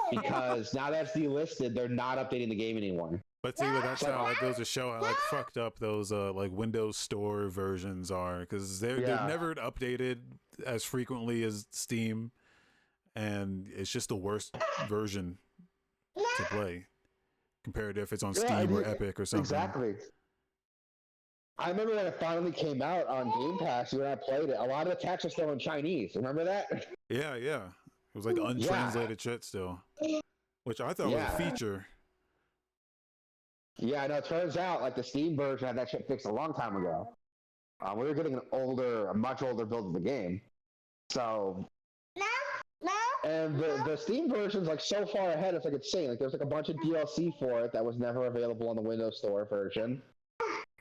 Because now that's delisted, they're not updating the game anymore. But see, but that's how that goes to show how like fucked up those like Windows Store versions are, because they're never updated as frequently as Steam, and it's just the worst version to play compared to if it's on Steam or Epic or something. Exactly. I remember when it finally came out on Game Pass. When I played it, a lot of the text was still in Chinese. Remember that? Yeah, yeah. It was like untranslated shit still, which I thought was a feature. Yeah, no, it turns out like the Steam version had that shit fixed a long time ago. We were getting a much older build of the game. So, and the Steam version's like so far ahead, it's like insane. Like there's like a bunch of DLC for it that was never available on the Windows Store version.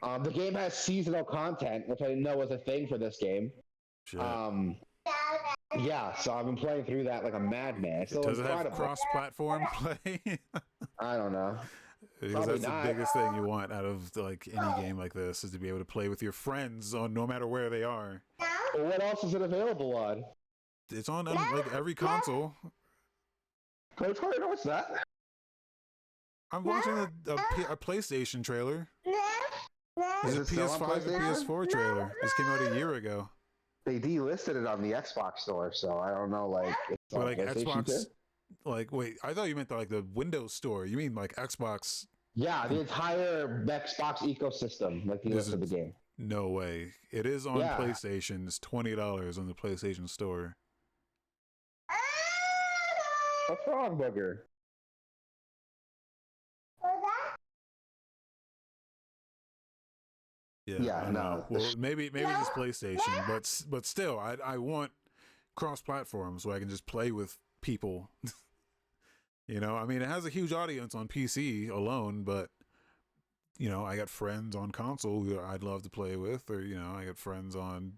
The game has seasonal content, which I didn't know was a thing for this game. Shit. Yeah, so I've been playing through that like a madman. It's Does it have cross-platform play? I don't know. Because Probably that's not. the biggest thing you want out of like any game like this is to be able to play with your friends on no matter where they are. Well, what else is it available on? It's on like every console. Coach Carter, what's that? I'm watching a PlayStation trailer. There's a PS5 and PS4 trailer. This came out a year ago. They delisted it on the Xbox store, so I don't know. Like, it's like Xbox. Too? Like, wait, I thought you meant like the Windows Store. You mean like Xbox? Yeah, the entire Xbox ecosystem, like the rest of the game. No way. It is on PlayStation. It's $20 on the PlayStation Store. What's wrong, Booger? Yeah, no. Well, maybe just PlayStation, but still, I want cross-platform so I can just play with people. You know, I mean, it has a huge audience on PC alone, but you know, I got friends on console who I'd love to play with, or you know, I got friends on,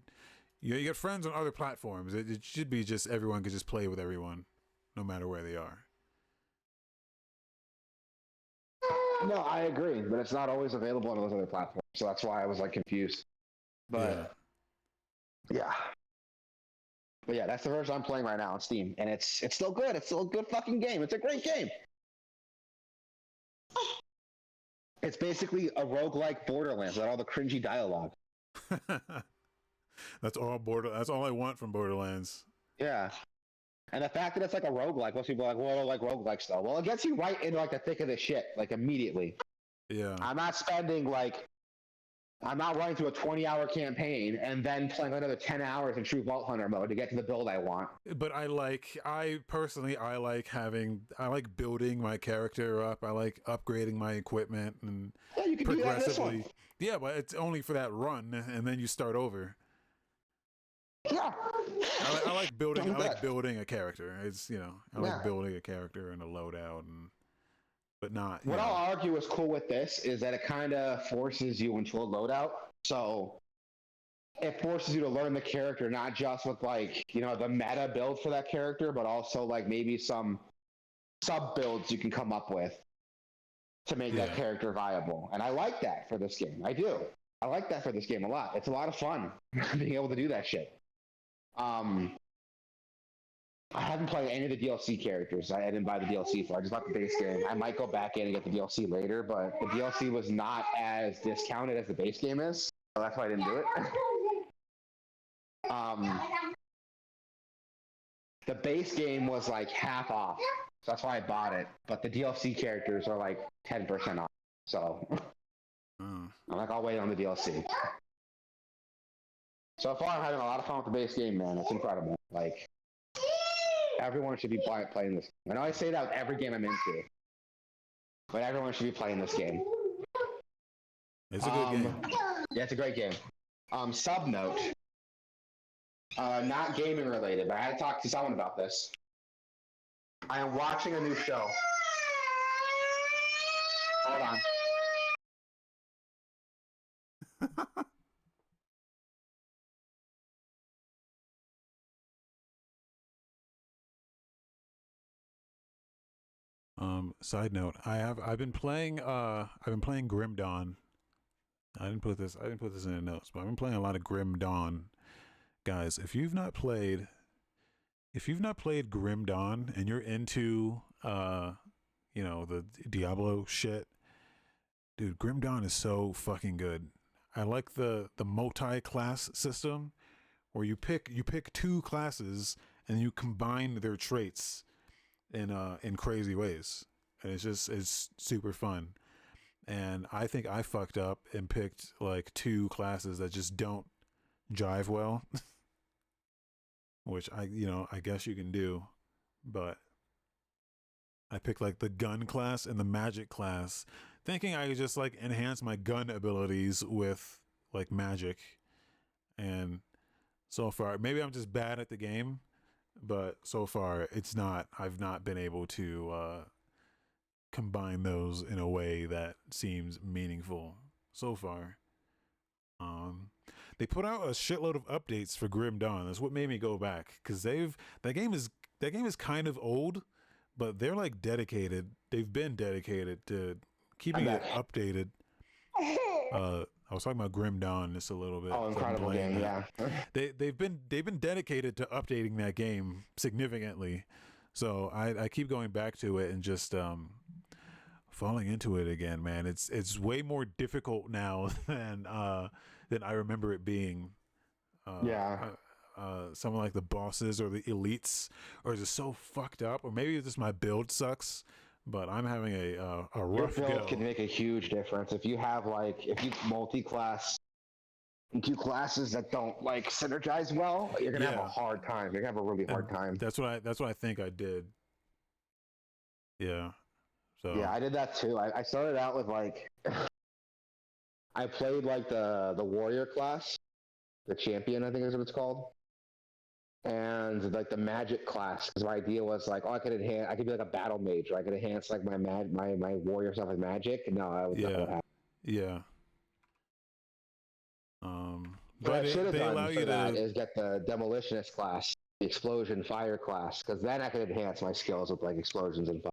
you got friends on other platforms. It should be just everyone could just play with everyone, no matter where they are. No, I agree, but it's not always available on those other platforms, so that's why I was like confused. But yeah. But yeah, that's the version I'm playing right now on Steam, and it's still good. It's still a good fucking game. It's a great game. It's basically a roguelike Borderlands with all the cringy dialogue. That's all I want from Borderlands. Yeah. And the fact that it's like a roguelike, most people are like, well, I don't like roguelikes though. Well, it gets you right into like the thick of the shit, like immediately. Yeah. I'm not running through a 20-hour campaign and then playing another 10 hours in true Vault Hunter mode to get to the build I want. But I personally like building my character up. I like upgrading my equipment and you can do that in this one. Yeah, but it's only for that run, and then you start over. Yeah. I like building. I like building a character. It's I like building a character and a loadout, but not. What I'll argue is cool with this is that it kind of forces you into a loadout. So it forces you to learn the character, not just with like the meta build for that character, but also like maybe some sub builds you can come up with to make that character viable. And I like that for this game. I do. I like that for this game a lot. It's a lot of fun being able to do that shit. I haven't played any of the DLC characters. I didn't buy the DLC for. I just bought the base game. I might go back in and get the DLC later, but the DLC was not as discounted as the base game is, so that's why I didn't do it. The base game was like half off, so that's why I bought it. But the DLC characters are like 10% off, so I'm like, I'll wait on the DLC. So far, I'm having a lot of fun with the base game, man. It's incredible. Like, everyone should be playing this. I know I say that with every game I'm into, but everyone should be playing this game. It's a good game. Yeah, it's a great game. Sub note, not gaming related, but I had to talk to someone about this. I am watching a new show. Hold on. Side note, I've been playing Grim Dawn. I didn't put this in the notes, but I've been playing a lot of Grim Dawn. Guys, if you've not played Grim Dawn and you're into the Diablo shit, dude, Grim Dawn is so fucking good. I like the multi-class system where you pick two classes and you combine their traits in crazy ways, and it's super fun. and I think I fucked up and picked like 2 classes that just don't jive well, which I guess you can do, but I picked like the gun class and the magic class, thinking I could just like enhance my gun abilities with like magic. And so far, maybe I'm just bad at the game, but so far it's not. I've not been able to combine those in a way that seems meaningful so far. They put out a shitload of updates for Grim Dawn. That's what made me go back, because that game is kind of old, but they're like dedicated. They've been dedicated to keeping it updated. I was talking about Grim Dawn just a little bit. Oh, incredible game! Yeah, they've been dedicated to updating that game significantly. So I keep going back to it and just falling into it again, man. It's way more difficult now than I remember it being. Some of like the bosses or the elites are just so fucked up, or maybe it's just my build sucks. But I'm having a rough Your build go. can make a huge difference if you have if you multi-class in 2 classes that don't like synergize well. You're gonna have a hard time. You're gonna have a really hard time. That's what I think I did. Yeah. So yeah, I did that too. I started out with I played like the warrior class, the champion, I think is what it's called, and like the magic class. Because my idea was like, I could be like a battle mage, or I could enhance like my warrior stuff with magic. No, I was not gonna happen. Yeah. What I but should have they done allow for you that to is get the demolitionist class, the explosion fire class, because then I could enhance my skills with like explosions and fire.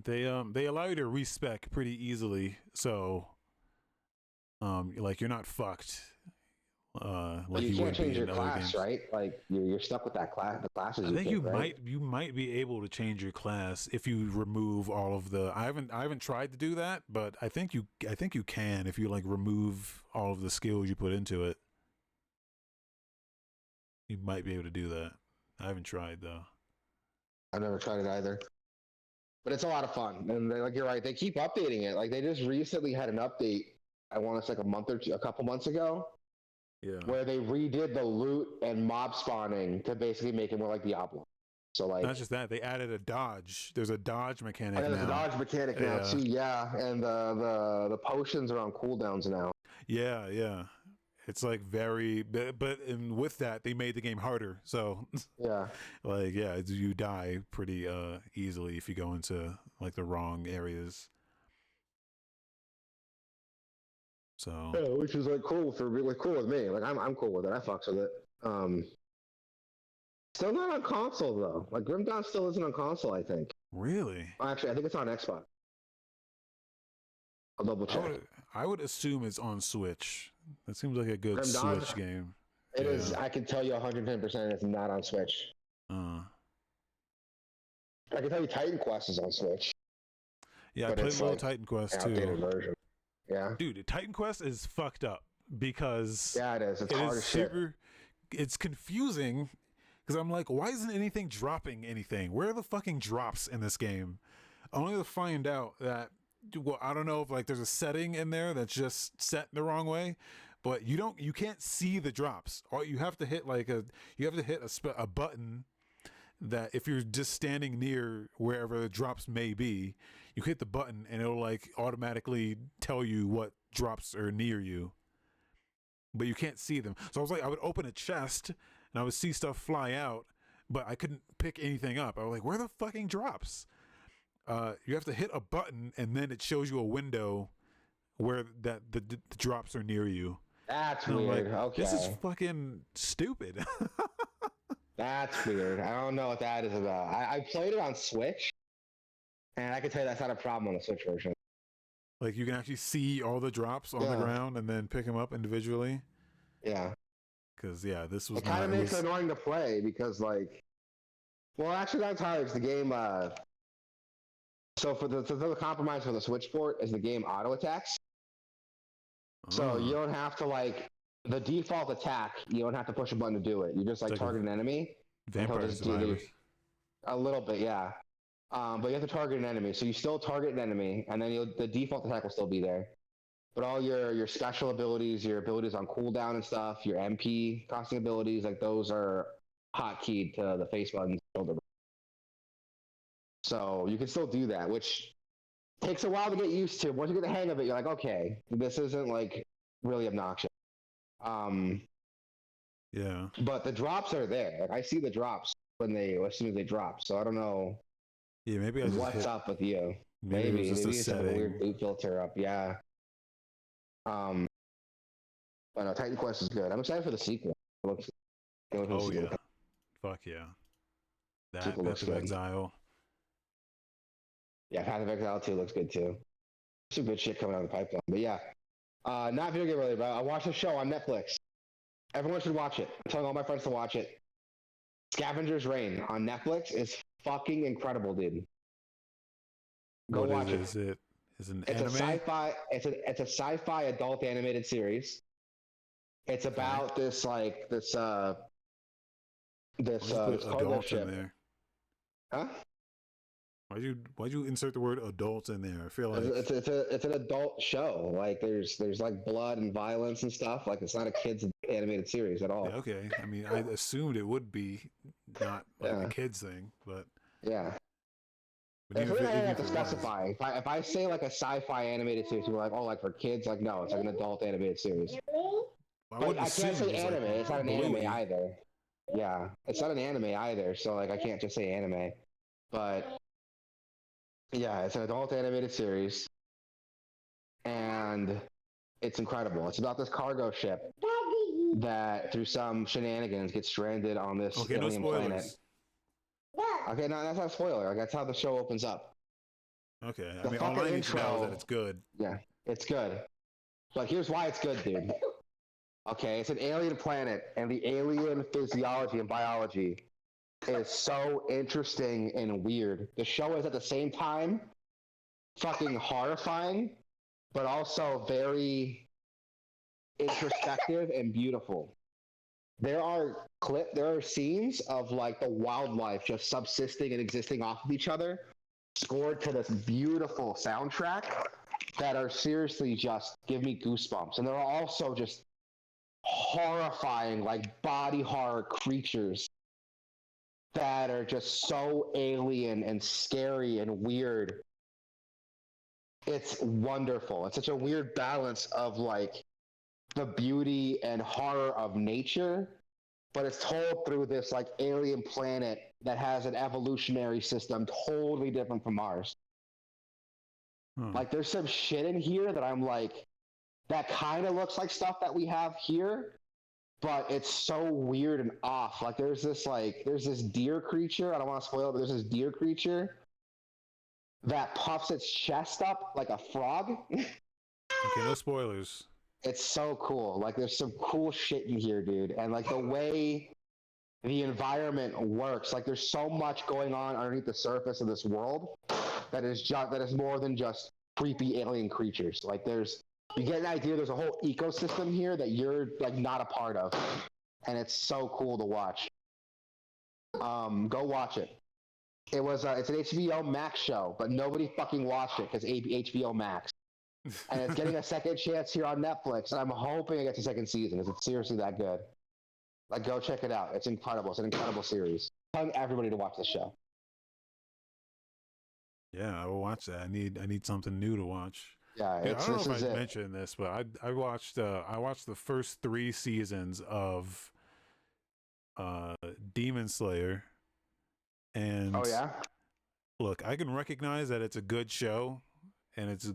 They allow you to respec pretty easily, so like you're not fucked. Like you you can't would change be your in other class, games. right? Like you're stuck with that class. The classes. I think you pick, right? you might be able to change your class if you remove all of the. I haven't tried to do that, but I think you can if you like remove all of the skills you put into it. You might be able to do that. I haven't tried though. I've never tried it either. But it's a lot of fun, and you're right. They keep updating it. Like they just recently had an update. I want to say a couple months ago. Yeah. Where they redid the loot and mob spawning to basically make it more like Diablo. So like not just that, they added a dodge. There's a dodge mechanic now. There's a dodge mechanic now too. Yeah, and the potions are on cooldowns now. Yeah, yeah. It's like but and with that they made the game harder. So yeah, you die pretty easily if you go into like the wrong areas. So yeah, which is like really cool with me. Like I'm cool with it. I fucks with it. Still not on console though. Like Grim Dawn still isn't on console, I think. Really? Actually, I think it's on Xbox. I'll double check. I would assume it's on Switch. That seems like a good Grim Dawn, Switch game. It is. I can tell you 110% it's not on Switch. I can tell you Titan Quest is on Switch. Yeah, I played a little Titan Quest too. Version. Yeah. Dude, Titan Quest is fucked up because it is. It's hard as shit. It's confusing because I'm like, why isn't anything dropping anything? Where are the fucking drops in this game? Only to find out that, well, I don't know if like there's a setting in there that's just set the wrong way, but you can't see the drops. Or you have to hit a button that if you're just standing near wherever the drops may be, you hit the button and it'll like automatically tell you what drops are near you, but you can't see them. So I was like, I would open a chest and I would see stuff fly out, but I couldn't pick anything up. I was like, where are the fucking drops? You have to hit a button and then it shows you a window where the drops are near you. That's weird. Like, okay. This is fucking stupid. That's weird. I don't know what that is about. I played it on Switch, and I can tell you that's not a problem on the Switch version. Like you can actually see all the drops on the ground and then pick them up individually. Yeah. Because this was. It kind of makes it annoying to play because actually not entirely. It's the game. So for the compromise for the Switch port is the game auto attacks. So you don't have to the default attack. You don't have to push a button to do it. You just target an enemy. Vampire Survivors. A little bit, yeah. But you have to target an enemy. So you still target an enemy, and then the default attack will still be there. But all your special abilities, your abilities on cooldown and stuff, your MP costing abilities, like those are hotkeyed to the face button, shoulder button. So you can still do that, which takes a while to get used to. Once you get the hang of it, you're like, okay, this isn't like really obnoxious. Yeah. But the drops are there. Like, I see the drops as soon as they drop. So I don't know. Yeah, maybe I just what's up with you. Maybe it was just it's a like a setting. weird boot filter up. Yeah. But no, Titan Quest is good. I'm excited for the sequel. Oh yeah. Fuck yeah. That Path of Exile. Yeah, Path of Exile 2 looks good too. Some good shit coming out of the pipeline. But yeah. Not video game related, but I watched a show on Netflix. Everyone should watch it. I'm telling all my friends to watch it. Scavengers Reign on Netflix is fucking incredible, dude. Go watch it. Is it? Is it an it's anime? A sci-fi. It's a sci-fi adult animated series. It's about this cargo ship. In there? Huh? Why'd you insert the word adults in there? I feel like it's an adult show. Like there's like blood and violence and stuff. Like it's not a kids animated series at all. Yeah, okay. I mean, I assumed it would be not like a kids thing, but yeah. But I have to specify. If I say like a sci-fi animated series, people are like, oh, like for kids, like no, it's like an adult animated series. I can't say anime. Like, it's not an anime either. Yeah, it's not an anime either. So like I can't just say anime, but yeah, it's an adult animated series, and it's incredible. It's about this cargo ship that, through some shenanigans, gets stranded on this alien planet. Okay, no, that's not a spoiler. Like, that's how the show opens up. Okay, I mean, all I need to know is that it's good. Yeah, it's good. But here's why it's good, dude. Okay, it's an alien planet, and the alien physiology and biology is so interesting and weird. The show is at the same time fucking horrifying, but also very introspective and beautiful. There are scenes of like the wildlife just subsisting and existing off of each other, scored to this beautiful soundtrack that are seriously just give me goosebumps. And there are also just horrifying, like body horror creatures that are just so alien and scary and weird. It's wonderful. It's such a weird balance of like the beauty and horror of nature, but it's told through this like alien planet that has an evolutionary system totally different from ours. Like there's some shit in here that I'm like, that kind of looks like stuff that we have here, but it's so weird and off. Like there's this deer creature. I don't want to spoil it, but there's this deer creature that puffs its chest up like a frog. Okay, no spoilers. It's so cool. Like there's some cool shit in here, dude. And like the way the environment works, like there's so much going on underneath the surface of this world that is more than just creepy alien creatures. Like you get an idea, there's a whole ecosystem here that you're like not a part of. And it's so cool to watch. Go watch it. It's an HBO Max show, but nobody fucking watched it because HBO Max. And it's getting a second chance here on Netflix, and I'm hoping it gets a second season. Is it seriously that good? Like, go check it out. It's incredible. It's an incredible series. I'm telling everybody to watch this show. Yeah, I will watch that. I need something new to watch. Yeah, I don't know if I mentioned this, but I watched the first 3 seasons of Demon Slayer, and look, I can recognize that it's a good show and it's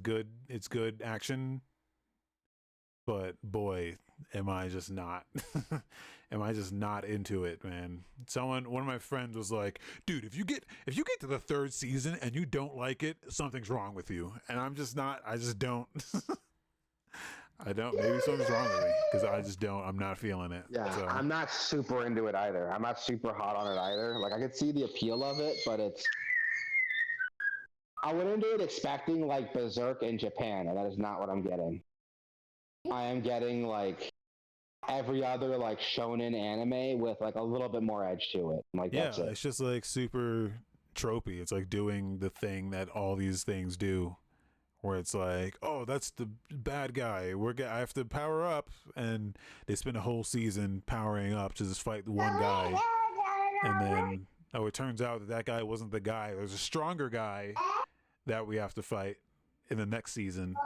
good action, but boy, am I just not into it, man. One of my friends was like, dude, if you get to the 3rd season and you don't like it, something's wrong with you. And I just don't. I don't. Maybe something's wrong with me because I'm not feeling it. Yeah, so. I'm not super into it either. I'm not super hot on it either. Like, I could see the appeal of it, but I went into it expecting like Berserk in Japan, and that is not what I'm getting. I am getting like every other like shonen anime with like a little bit more edge to it. Like, yeah, that's it. It's just like super tropey. It's like doing the thing that all these things do, where it's like, oh, that's the bad guy. I have to power up, and they spend a whole season powering up to just fight the one guy, and then it turns out that guy wasn't the guy. There's a stronger guy that we have to fight in the next season,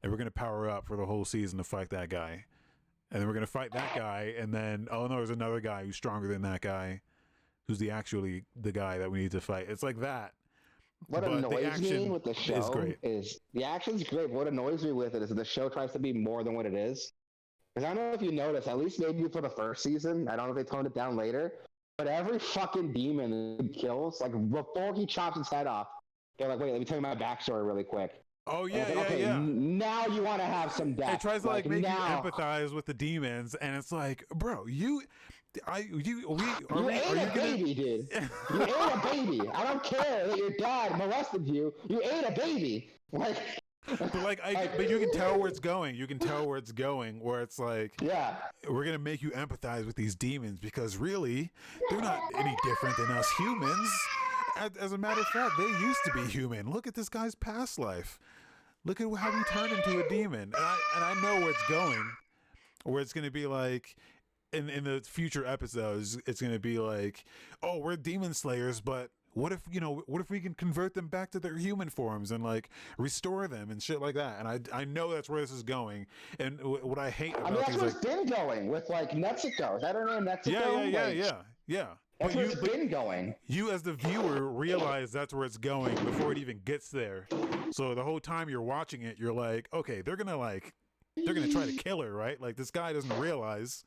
and we're gonna power up for the whole season to fight that guy, and then we're gonna fight that guy, and then oh no, there's another guy who's stronger than that guy, who's actually the guy that we need to fight. It's like that. What But the annoys me action with the show is great. is the action's great. But what annoys me with it is that the show tries to be more than what it is. Because I don't know if you noticed, at least maybe for the first season, I don't know if they toned it down later, but every fucking demon he kills, like before he chops his head off, they're like, wait, let me tell you my backstory really quick. Oh And yeah, it's like, okay, yeah. now you want to have some depth. It tries to like make now, you empathize with the demons, and it's like, bro, You ate are a baby, dude. You ate a baby. I don't care that your dad molested you. You ate a baby. Like, but you can tell where it's going. You can tell where it's going, where it's like, yeah, we're gonna make you empathize with these demons because really, they're not any different than us humans. As a matter of fact, they used to be human. Look at this guy's past life. Look at how he turned into a demon. And I know where it's going, where it's gonna be like. In the future episodes, it's going to be like, oh, we're demon slayers, but what if we can convert them back to their human forms and like restore them and shit like that. And I know that's where this is going. And what I hate about that's where it's been going with like Netsuko. Is that her name, Netsuko? Yeah. That's where it's been going. You as the viewer realize that's where it's going before it even gets there. So the whole time you're watching it, you're like, okay, they're gonna try to kill her, right? Like this guy doesn't realize.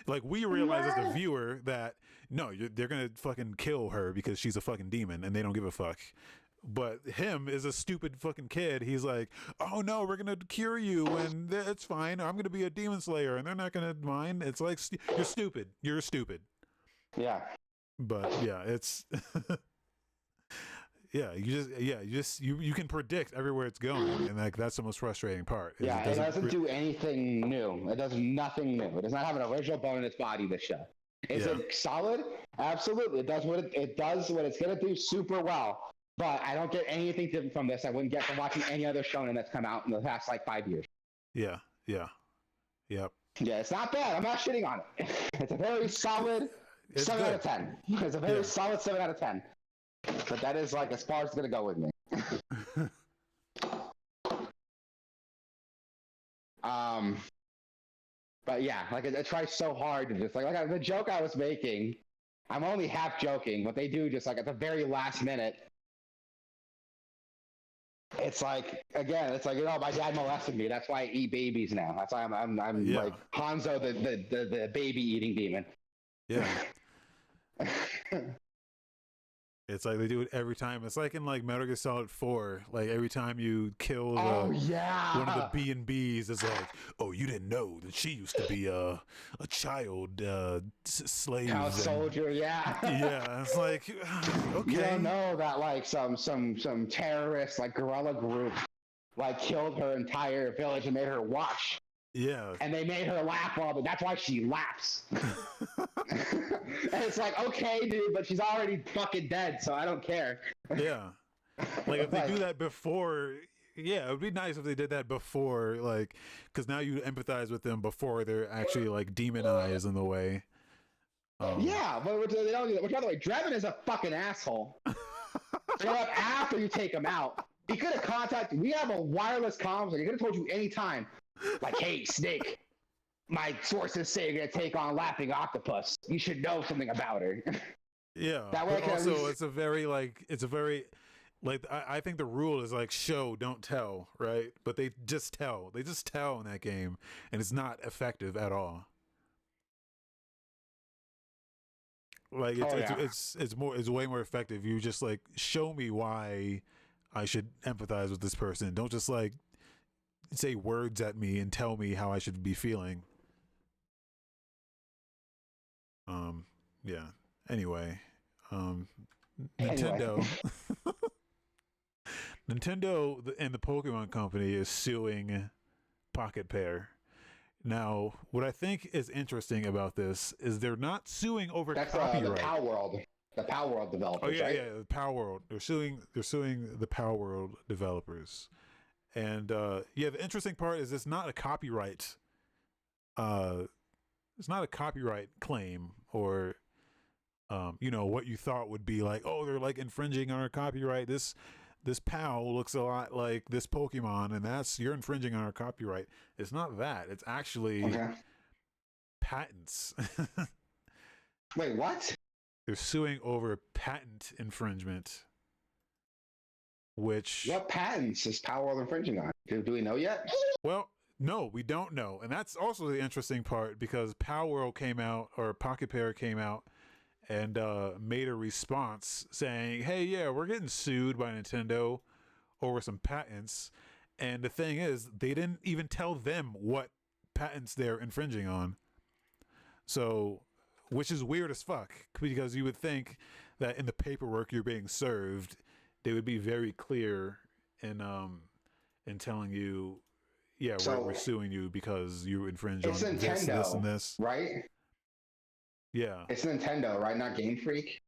Like we realize as the viewer that no, they're gonna fucking kill her because she's a fucking demon and they don't give a fuck. But him is a stupid fucking kid. He's like, oh no, we're gonna cure you and it's fine. I'm gonna be a demon slayer and they're not gonna mind. It's like you're stupid. You're stupid. Yeah. But yeah, it's you can predict everywhere it's going, and like that's the most frustrating part. Yeah, it doesn't do anything new. It does nothing new. It does not have an original bone in its body. This show is it solid? Absolutely, it does what it's gonna do super well. But I don't get anything different from this. I wouldn't get from watching any other shonen that's come out in the past like 5 years. Yep. Yeah, it's not bad. I'm not shitting on it. It's a very solid 7 out of 10. It's a very solid 7 out of 10. But that is like as far as it's gonna go with me. But yeah, like I try so hard to just like the joke I was making. I'm only half joking, but they do just like at the very last minute. It's like again, it's like my dad molested me. That's why I eat babies now. That's why I'm like Hanzo, the baby eating demon. Yeah. It's like they do it every time. It's like in like Metal Gear Solid 4. Like every time you kill one of the B&Bs, it's like, oh, you didn't know that she used to be a child slave. Child soldier, yeah. Yeah, it's like, okay. You don't know that like some terrorist like guerrilla group like killed her entire village and made her watch. Yeah. And they made her laugh all, but that's why she laughs. And it's like, okay, dude, but she's already fucking dead, so I don't care. Yeah. Like if they do that before, it would be nice if they did that before, like, because now you empathize with them before they're actually like demonized in the way. Yeah, but they don't do that. Which, by the way, Drebin is a fucking asshole. So after you take him out, he could have contacted. We have a wireless conversation. He could have told you anytime. Like, hey, Snake, my sources say you're going to take on Laughing Octopus. You should know something about her. Yeah. That way also, least... it's a very, I think the rule is like, show, don't tell, right? But they just tell. They just tell in that game, and it's not effective at all. Like, it's way more effective. You just, like, show me why I should empathize with this person. Don't just, like, say words at me and tell me how I should be feeling. Anyway, Nintendo Nintendo and the Pokemon Company is suing Pocketpair. Now, what I think is interesting about this is they're not suing over copyright. That's Power World. The Power World Oh developers, yeah, right? yeah. The Power World. They're suing the Power World developers, and yeah, the interesting part is it's not a copyright. It's not a copyright claim or what you thought would be like, oh, they're like infringing on our copyright. This POW looks a lot like this Pokemon, and you're infringing on our copyright. It's not that. It's actually patents. Wait, what? They're suing over patent infringement, which... What patents is Power World infringing on? Do we know yet? Well, no, we don't know. And that's also the interesting part, because Power World came out, or Pocketpair came out, and made a response saying, hey, yeah, we're getting sued by Nintendo over some patents. And the thing is, they didn't even tell them what patents they're infringing on. So, which is weird as fuck, because you would think that in the paperwork you're being served, they would be very clear in telling you, yeah, So, we're suing you because you infringe on it's this, Nintendo, this, and this. right? Yeah. It's Nintendo, right? Not Game Freak?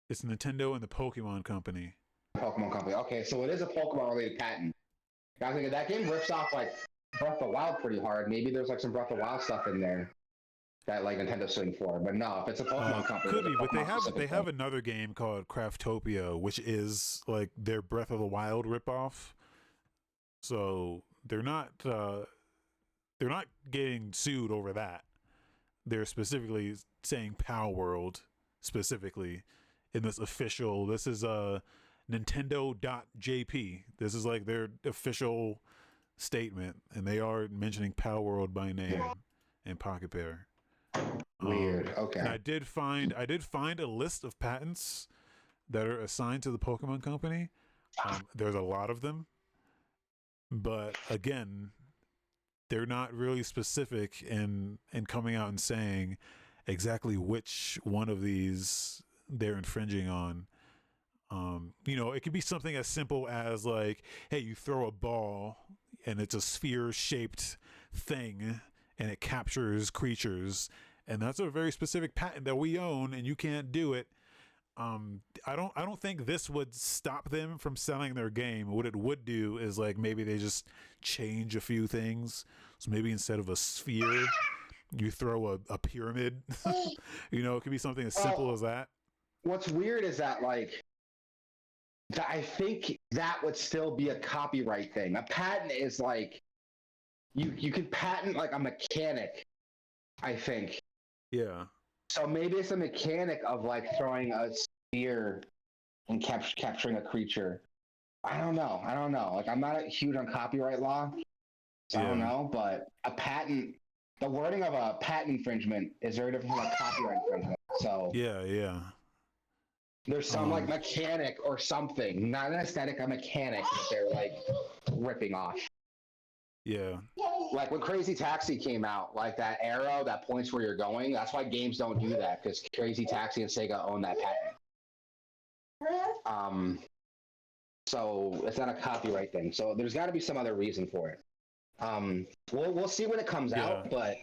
It's Nintendo and the Pokemon Company. Pokemon Company. Okay, so it is a Pokemon-related patent. I was thinking that game rips off, like, Breath of the Wild pretty hard. Maybe there's, like, some Breath of the Wild stuff in there that, like, Nintendo's suing for. But no, if it's a Pokemon company... Could be, but they have another game called Craftopia, which is, like, their Breath of the Wild ripoff. So they're not getting sued over that. They're specifically saying Power World specifically in this official. This is Nintendo.jp. This is like their official statement, and they are mentioning Power World by name and Pocketpair. Weird. Okay. And I did find a list of patents that are assigned to the Pokemon Company. There's a lot of them, but again, they're not really specific in coming out and saying exactly which one of these they're infringing on. It could be something as simple as like, hey, you throw a ball and it's a sphere-shaped thing and it captures creatures, and that's a very specific patent that we own, and you can't do it. I don't think this would stop them from selling their game. What it would do is like maybe they just change a few things. So maybe instead of a sphere, you throw a pyramid. It could be something as simple as that. What's weird is that, like, I think that would still be a copyright thing. A patent is like, you could patent like a mechanic, I think. Yeah. So maybe it's a mechanic of like throwing a sphere and capturing a creature. I don't know. Like, I'm not huge on copyright law, so I don't know. But a patent, the wording of a patent infringement is very different from a copyright infringement. So yeah. There's some like mechanic or something, not an aesthetic, a mechanic that they're like ripping off. Yeah. Like when Crazy Taxi came out, like that arrow that points where you're going, that's why games don't do that, because Crazy Taxi and Sega own that patent. So it's not a copyright thing. So there's got to be some other reason for it. We'll see when it comes out, but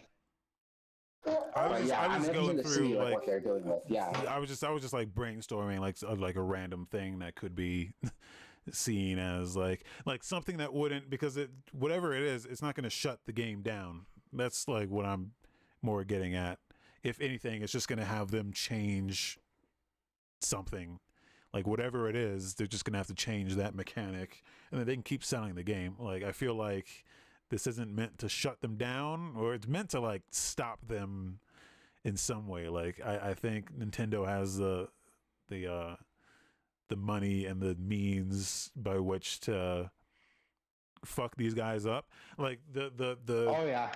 I was just going through like what they're doing with. Yeah, I was just like brainstorming like a random thing that could be seen as like something that wouldn't, because whatever it is, it's not going to shut the game down. That's like what I'm more getting at. If anything, it's just going to have them change something. Like whatever it is, they're just going to have to change that mechanic, and then they can keep selling the game. Like I feel like this isn't meant to shut them down, or it's meant to like stop them in some way. Like I think Nintendo has the money and the means by which to fuck these guys up. Like the oh yeah,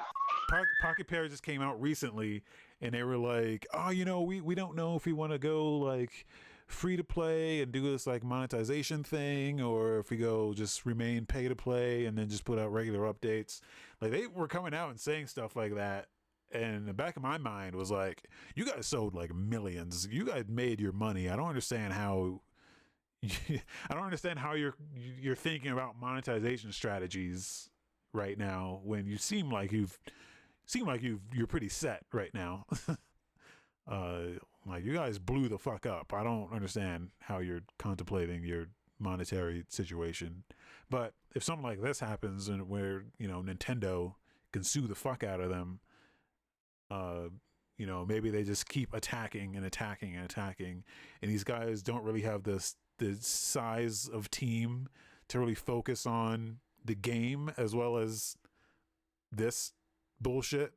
Pocketpair just came out recently, and they were like, oh, we don't know if we want to go like free to play and do this like monetization thing, or if we go just remain pay to play and then just put out regular updates. Like they were coming out and saying stuff like that, and the back of my mind was like, you guys sold like millions, you guys made your money. I don't understand how you're thinking about monetization strategies right now when you seem like you're pretty set right now. Like, you guys blew the fuck up. I don't understand how you're contemplating your monetary situation. But if something like this happens, and where, you know, Nintendo can sue the fuck out of them, you know, maybe they just keep attacking and attacking and attacking, and these guys don't really have the size of team to really focus on the game as well as this bullshit.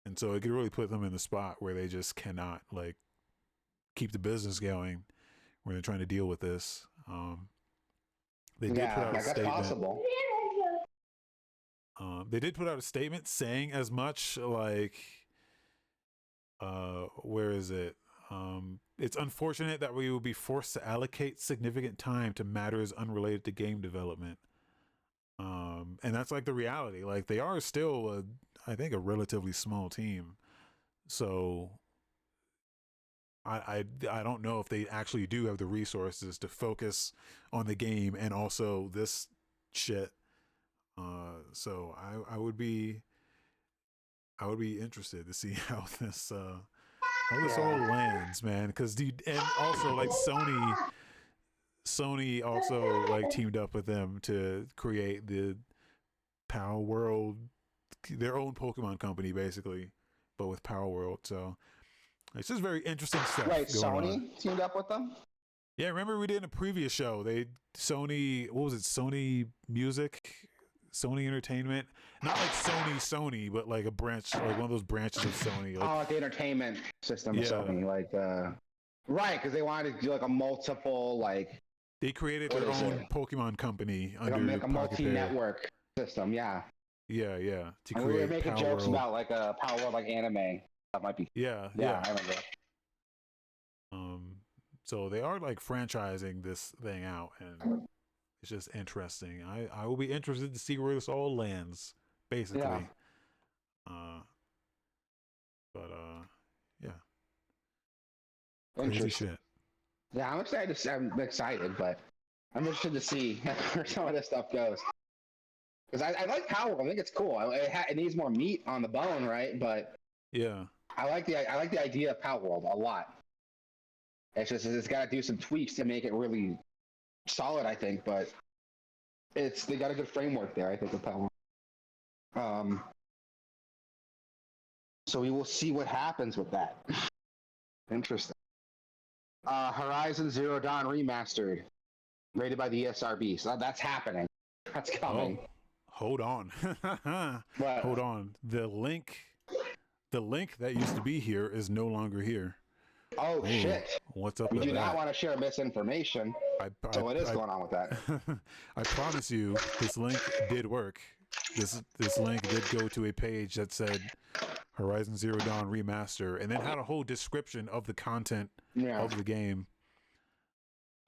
And so it could really put them in the spot where they just cannot, like, keep the business going when they're trying to deal with this. They did put out a statement. That's possible. They did put out a statement saying as much, like, where is it? It's unfortunate that we will be forced to allocate significant time to matters unrelated to game development. And that's like the reality. Like, they are still I think a relatively small team. So I don't know if they actually do have the resources to focus on the game and also this shit. So I would be interested to see how this all lands, man. Because and also, like, Sony also, like, teamed up with them to create the Power World, their own Pokemon company, basically, but with Power World. So it's just very interesting stuff. Right, Sony teamed up with them? Yeah, remember we did in a previous show, Sony Music, Sony Entertainment, not like Sony, but like a branch, like one of those branches of Sony. Like, like the entertainment system of Sony, like right, because they wanted to do like a multiple, like, they created their own Pokemon company under like a multi-network system. Yeah. To and create. We were making Power jokes World. about like a Power World, like anime. That might be. Yeah. I remember. So they are like franchising this thing out, and it's just interesting. I will be interested to see where this all lands, basically. Yeah. Yeah. Crazy shit. Yeah, I'm excited, but I'm interested to see where some of this stuff goes. Because I like Power World. I think it's cool. It needs more meat on the bone, right? But yeah, I like the idea of Power World a lot. It's just it's got to do some tweaks to make it really solid, I think. But they got a good framework there, I think, of Power World. So we will see what happens with that. Interesting. Horizon Zero Dawn Remastered, rated by the ESRB. So that's happening. That's coming. Oh, hold on. Hold on. The link that used to be here is no longer here. Oh, shit. What's up we with that? We do not want to share misinformation. So what is going on with that? I promise you, this link did work. This link did go to a page that said Horizon Zero Dawn Remaster, and then had a whole description of the content of the game.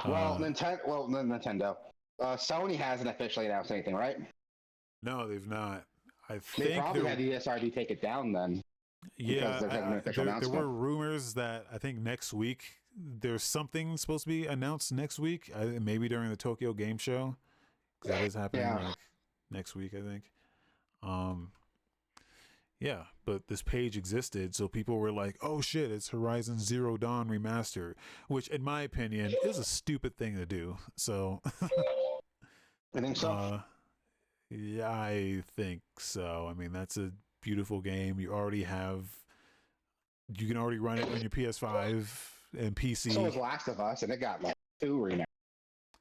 Nintendo. Sony hasn't officially announced anything, right? No, they've not. I think they probably had the ESRB take it down then. Yeah, there were rumors that I think next week there's something supposed to be announced next week, maybe during the Tokyo Game Show. That is happening like next week, I think. Yeah, but this page existed, so people were like, "Oh shit, it's Horizon Zero Dawn Remaster," which, in my opinion, is a stupid thing to do. So, I think so. Yeah, I think so. I mean, that's a beautiful game. You can already run it on your PS5 and PC. So was Last of Us, and it got like 2 remasters.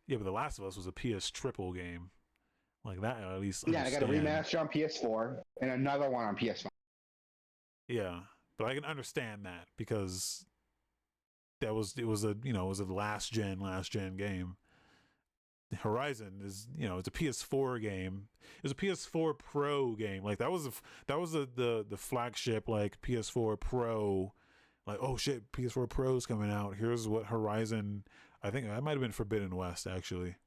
Yeah, but The Last of Us was a PS triple game. Like that, at least. Yeah, I got a remaster on PS4 and another one on PS5. Yeah, but I can understand that because it was a last gen game. Horizon is, it's a PS4 game. It was a PS4 Pro game. Like that was the flagship, like, PS4 Pro. Like, oh shit, PS4 Pro's coming out. Here's what Horizon. I think that might have been Forbidden West, actually.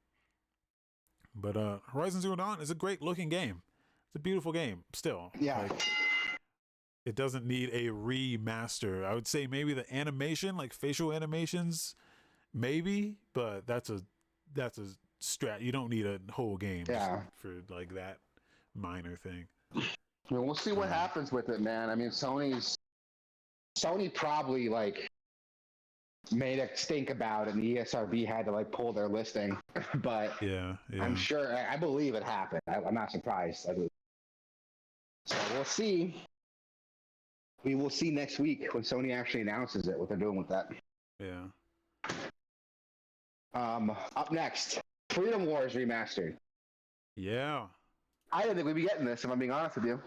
But Horizon Zero Dawn is a great looking game. It's a beautiful game still. Yeah. Like, it doesn't need a remaster. I would say maybe the animation, like facial animations, maybe, but that's a strat. You don't need a whole game for like that minor thing. We'll see what happens with it, man. I mean, Sony probably, like, made it stink about it, and the ESRB had to like pull their listing. But Yeah, yeah. I'm sure, I believe it happened. I'm not surprised. So we'll see. We will see next week when Sony actually announces it, what they're doing with that. Yeah. Up next, Freedom Wars Remastered. Yeah. I didn't think we'd be getting this, if I'm being honest with you.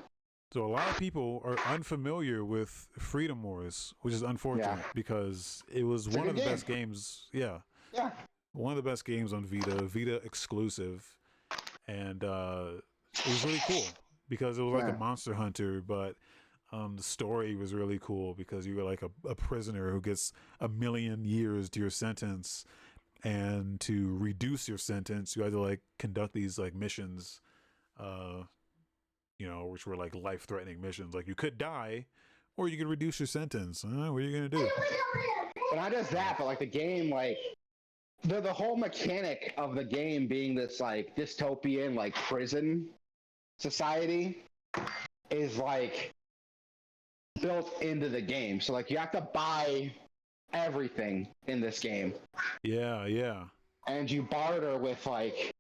So a lot of people are unfamiliar with Freedom Wars, which is unfortunate because it was one of the best games. Yeah. Yeah. One of the best games on Vita exclusive. And it was really cool because it was like a Monster Hunter, but the story was really cool because you were like a prisoner who gets 1,000,000 years to your sentence. And to reduce your sentence, you had to like conduct these like missions, which were like life-threatening missions. Like you could die, or you could reduce your sentence. What are you gonna do? But not just that, but like the game, like the whole mechanic of the game being this like dystopian like prison society is like built into the game. So like you have to buy everything in this game. Yeah, yeah. And you barter with like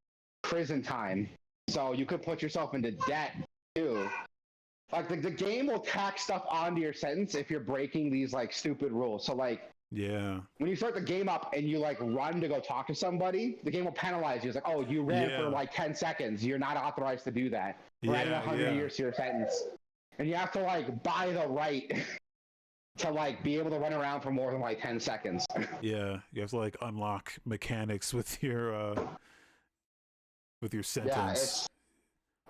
prison time. So you could put yourself into debt too. Like the game will tack stuff onto your sentence if you're breaking these like stupid rules. So like yeah, when you start the game up and you like run to go talk to somebody, the game will penalize you. It's like, oh, you ran for like 10 seconds. You're not authorized to do that. We're adding 100 years to your sentence. And you have to like buy the right to like be able to run around for more than like 10 seconds. Yeah, you have to like unlock mechanics with your sentence.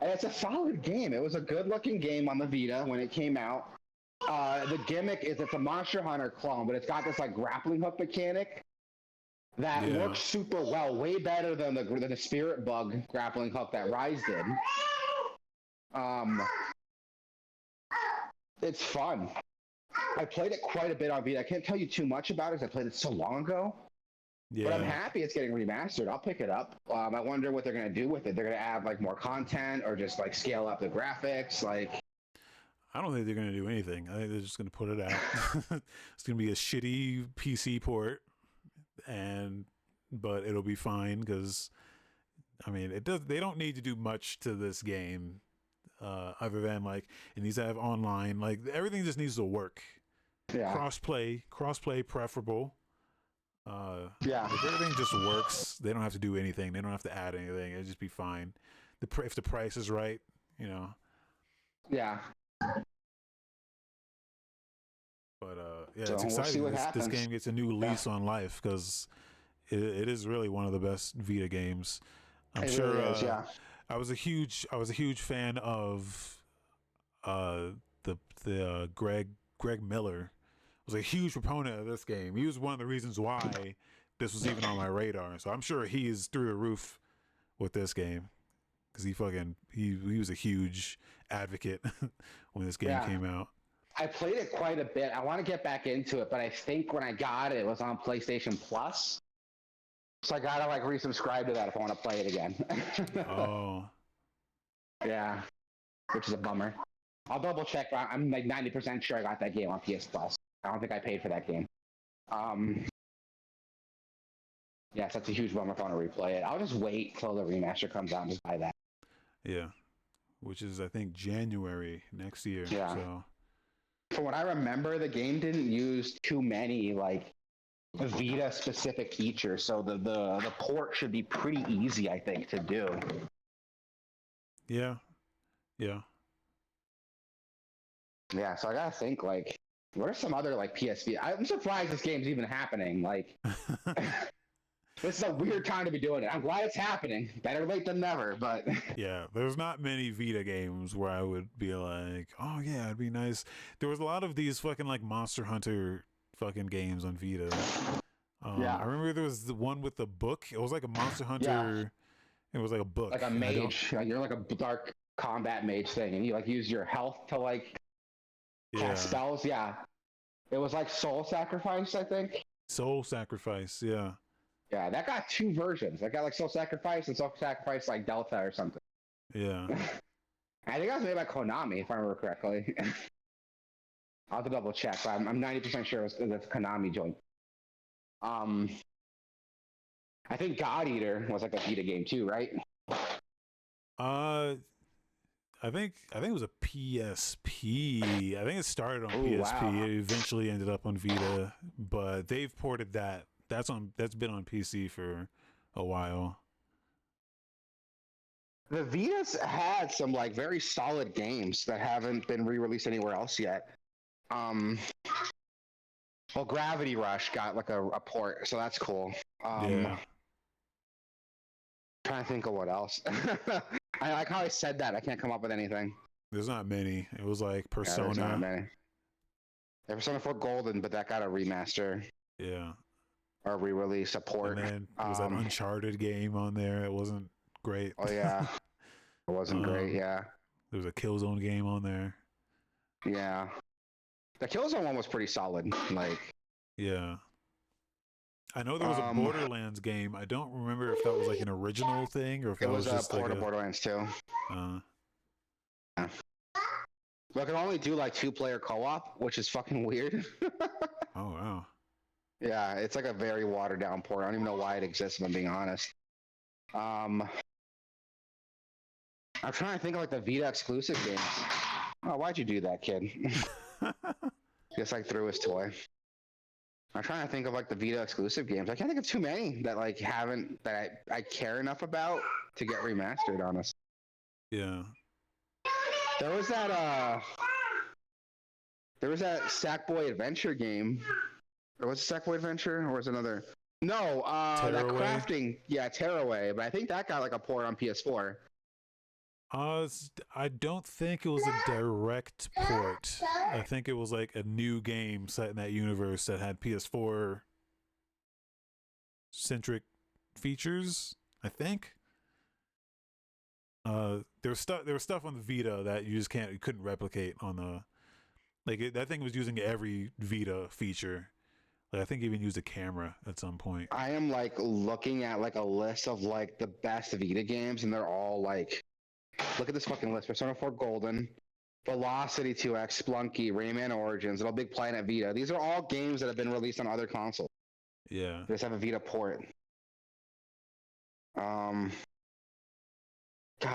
Yeah, it's a solid game. It was a good looking game on the Vita when it came out. The gimmick is it's a Monster Hunter clone, but it's got this like grappling hook mechanic that works super well, way better than the Spirit Bug grappling hook that Rise did. It's fun. I played it quite a bit on Vita. I can't tell you too much about it because I played it so long ago. Yeah. But I'm happy it's getting remastered. I'll pick it up. I wonder what they're going to do with it. They're going to add like more content or just like scale up the graphics. Like, I don't think they're going to do anything. I think they're just going to put it out. It's going to be a shitty PC port, but it'll be fine because, I mean, they don't need to do much to this game, other than like it needs to have online. Like everything just needs to work. Yeah. Crossplay preferable. If everything just works, they don't have to do anything. They don't have to add anything. It'll just be fine. If the price is right, Yeah. But so it's exciting. We'll this game gets a new lease on life because it is really one of the best Vita games. I'm sure. Really is, yeah. I was a huge fan of the Greg Miller. Was a huge proponent of this game. He was one of the reasons why this was even on my radar. So I'm sure he is through the roof with this game because he was a huge advocate when this game came out. I played it quite a bit. I want to get back into it, but I think when I got it, it was on PlayStation Plus. So I gotta like resubscribe to that if I want to play it again. Oh. Yeah. Which is a bummer. I'll double check, but I'm like 90% sure I got that game on PS Plus. I don't think I paid for that game. Yes, that's a huge bummer if I want to replay it. I'll just wait till the remaster comes out and just buy that. Yeah. Which is, I think, January next year. Yeah. So. From what I remember, the game didn't use too many, like, Vita-specific features, so the port should be pretty easy, I think, to do. Yeah. Yeah. Yeah, so I gotta think, like, what are some other, like, PSV? I'm surprised this game's even happening. Like, this is a weird time to be doing it. I'm glad it's happening. Better late than never, but... Yeah, there's not many Vita games where I would be like, oh, yeah, it'd be nice. There was a lot of these fucking, like, Monster Hunter fucking games on Vita. I remember there was the one with the book. It was like a Monster Hunter... Yeah. It was like a book. Like a mage. You're like a dark combat mage thing, and you, like, use your health to, like... cast spells, yeah. It was like Soul Sacrifice, I think. Soul Sacrifice, yeah. Yeah, that got two versions. That got like Soul Sacrifice and Soul Sacrifice like Delta or something. Yeah. I think that was made by Konami, if I remember correctly. I'll have to double check, but I'm 90% sure that's Konami joint. I think God Eater was like a Vita game too, right? I think it was a PSP. I think it started on Ooh, PSP. wow. It eventually ended up on Vita, but they've ported that. That's been on PC for a while. The Vita's had some like very solid games that haven't been re-released anywhere else yet. Well, Gravity Rush got like a port, so that's cool. Yeah. Trying to think of what else. I like how I said that. I can't come up with anything. There's not many. It was like Yeah, there's not Persona. many. Yeah, Persona 4 Golden, but that got a remaster Yeah. or a re-release, a port. And then there was that Uncharted game on there. It wasn't great. Oh yeah, it wasn't great. Yeah. There was a Killzone game on there. Yeah. The Killzone one was pretty solid. Like. Yeah. I know there was a Borderlands game. I don't remember if that was like an original thing or if that was just a port like of Borderlands 2. Yeah. But I can only do like 2-player co-op, which is fucking weird. Oh wow. Yeah, it's like a very watered down port. I don't even know why it exists, if I'm being honest. I'm trying to think of like the Vita exclusive games. Oh, why'd you do that, kid? Just like threw his toy. I'm trying to think of like the Vita exclusive games. I can't think of too many that like haven't that I care enough about to get remastered, honestly. Yeah. There was that Sackboy Adventure game. Or was it Sackboy Adventure? Or was it another? No, that crafting. Yeah, Tearaway. But I think that got like a port on PS4. I don't think it was a direct port. I think it was like a new game set in that universe that had PS4 centric features, I think. There was stuff on the Vita that you couldn't replicate on the that thing was using every Vita feature. Like I think it even used a camera at some point. I am like looking at like a list of like the best Vita games, and they're all like, look at this fucking list: Persona 4 Golden, Velocity 2X, Splunky, Rayman Origins, Little Big Planet Vita. These are all games that have been released on other consoles. Yeah. They just have a Vita port. God,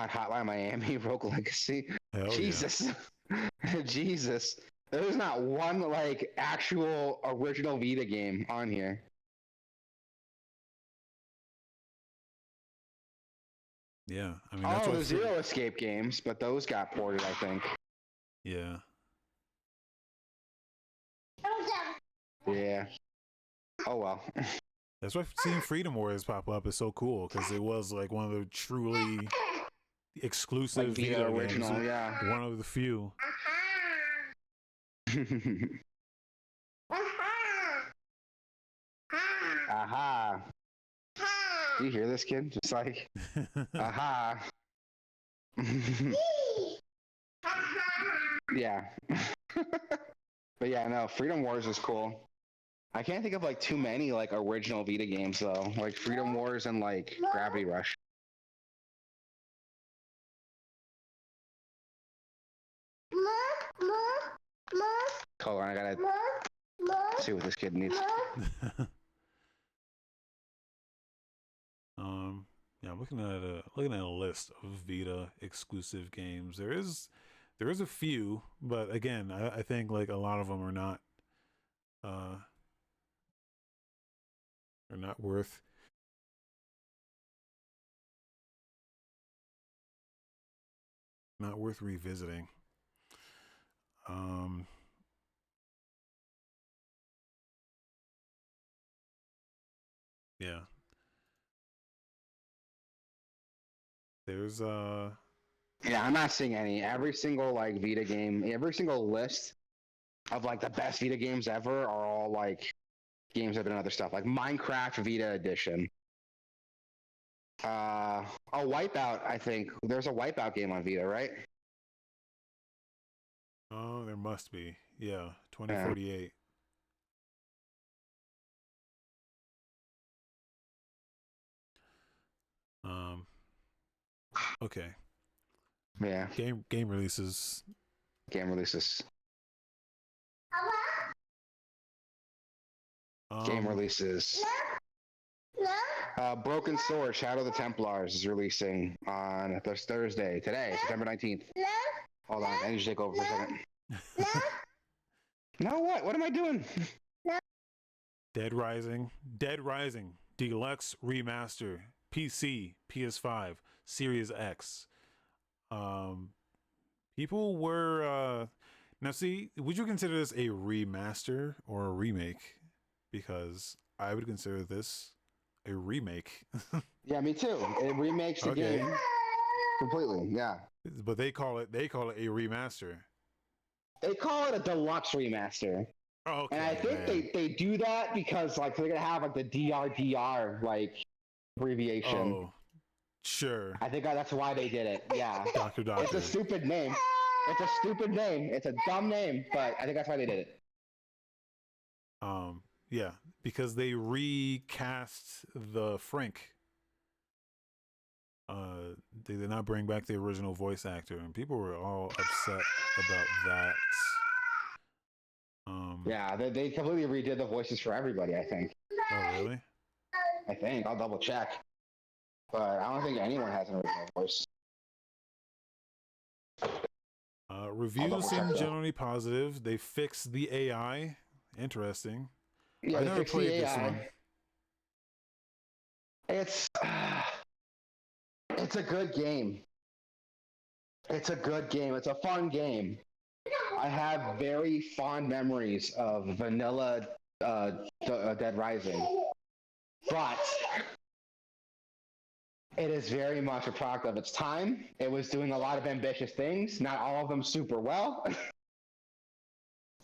Hotline Miami, Rogue Legacy. Hell Jesus. Yeah. Jesus. There's not one like actual original Vita game on here. Yeah, I mean that's the Zero Escape games, but those got ported, I think. Yeah. Yeah. Oh well. That's why seeing Freedom Wars pop up is so cool because it was like one of the truly exclusive like Vita original, games. Yeah. One of the few. Aha. Do you hear this kid? Just like, aha. Yeah. But yeah, no, Freedom Wars is cool. I can't think of like too many like original Vita games though. Like Freedom Wars and like Gravity Rush. Hold on, I gotta see what this kid needs. Yeah, I'm looking at a list of Vita exclusive games. There is a few, but again, I think like a lot of them are not worth revisiting. Yeah. There's Yeah, I'm not seeing any. Every single like Vita game, every single list of like the best Vita games ever are all like games that have been other stuff. Like Minecraft Vita Edition. Wipeout, I think. There's a Wipeout game on Vita, right? oh, there must be. Yeah, 2048. Okay. Yeah. Game releases. Game releases. Game releases. Broken Sword, Shadow of the Templars is releasing on Thursday, today, September 19th. Hold on, I need to take over for a second. No, what? What am I doing? Dead Rising, Deluxe Remaster, PC, PS5, Series X. People were now see, would you consider this a remaster or a remake? Because I would consider this a remake. Yeah, me too. It remakes the game completely. Yeah, but they call it a remaster. they call it a deluxe remaster. Oh, okay, and I think they do that because like they're gonna have like the DRDR like abbreviation. Oh, sure. I think that's why they did it. Yeah. Doctor. It's a stupid name. It's a stupid name. It's a dumb name, but I think that's why they did it. Yeah, because they recast the Frank. They did not bring back the original voice actor, and people were all upset about that. Yeah, they completely redid the voices for everybody, I think. Oh, really? I think. I'll double check. But I don't think anyone has an original voice. Reviews seem generally positive. They fixed the AI. Interesting. Yeah, I never played this one. It's a good game. It's a good game. It's a fun game. I have very fond memories of vanilla Dead Rising. But it is very much a product of its time. It was doing a lot of ambitious things, not all of them super well.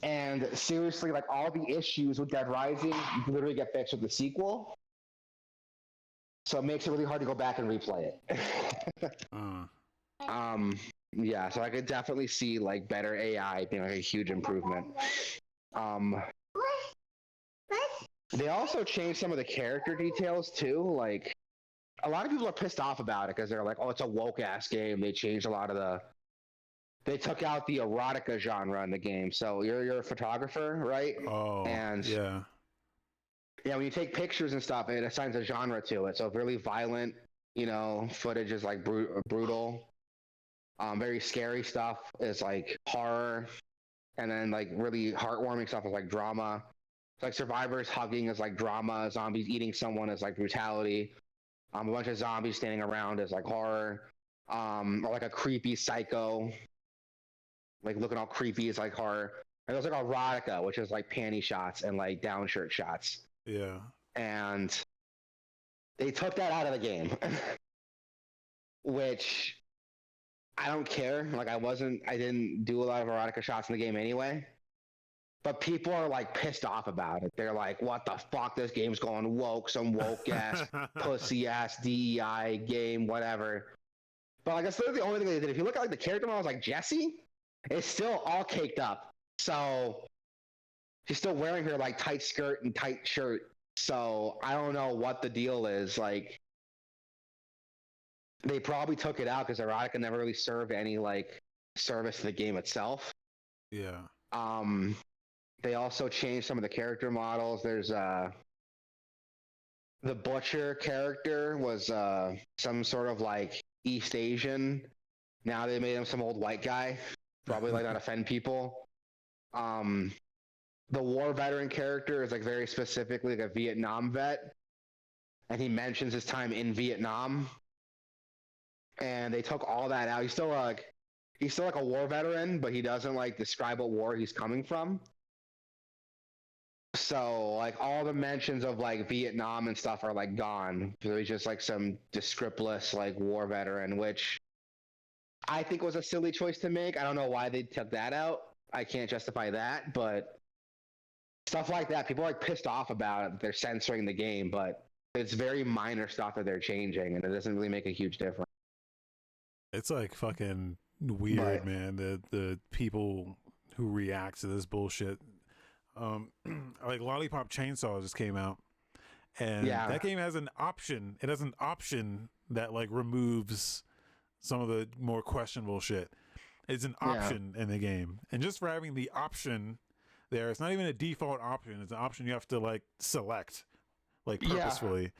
And seriously, like all the issues with Dead Rising literally get fixed with the sequel. So it makes it really hard to go back and replay it. Yeah, so I could definitely see like better AI being like a huge improvement. They also changed some of the character details too. Like a lot of people are pissed off about it because they're like, oh, it's a woke ass game. They changed a lot of they took out the erotica genre in the game. So you're a photographer, right? Oh, and yeah. Yeah, when you take pictures and stuff, it assigns a genre to it. So really violent, footage is like brutal. Very scary stuff is like horror. And then like really heartwarming stuff is like drama. It's like survivors hugging is like drama. Zombies eating someone is like brutality. A bunch of zombies standing around is like horror. Or like a creepy psycho. Like looking all creepy is like horror. And there's like erotica, which is like panty shots and like down shirt shots. Yeah. And they took that out of the game. Which I don't care. Like I didn't do a lot of erotica shots in the game anyway. But people are like pissed off about it. They're like, what the fuck? This game's going woke, some woke ass, pussy ass DEI game, whatever. But like that's literally the only thing they did. If you look at like the character models like Jessie, it's still all caked up. So she's still wearing her like tight skirt and tight shirt. So I don't know what the deal is. Like they probably took it out because erotica never really served any like service to the game itself. Yeah. They also changed some of the character models. There's the butcher character was some sort of like East Asian. Now they made him some old white guy, probably like not offend people. The war veteran character is like very specifically like a Vietnam vet, and he mentions his time in Vietnam. And they took all that out. He's still like a war veteran, but he doesn't like describe what war he's coming from. So like all the mentions of like Vietnam and stuff are like gone. So he's just like some descriptless like war veteran, which I think was a silly choice to make. I don't know why they took that out. I can't justify that, but stuff like that, people are like pissed off about it. They're censoring the game, but it's very minor stuff that they're changing, and it doesn't really make a huge difference. It's like fucking weird, man. The people who react to this bullshit. Like Lollipop Chainsaw just came out, and that game has an option. It has an option that like removes some of the more questionable shit. It's an option in the game, and just for having the option, there. It's not even a default option. It's an option you have to like select, like Yeah. purposefully.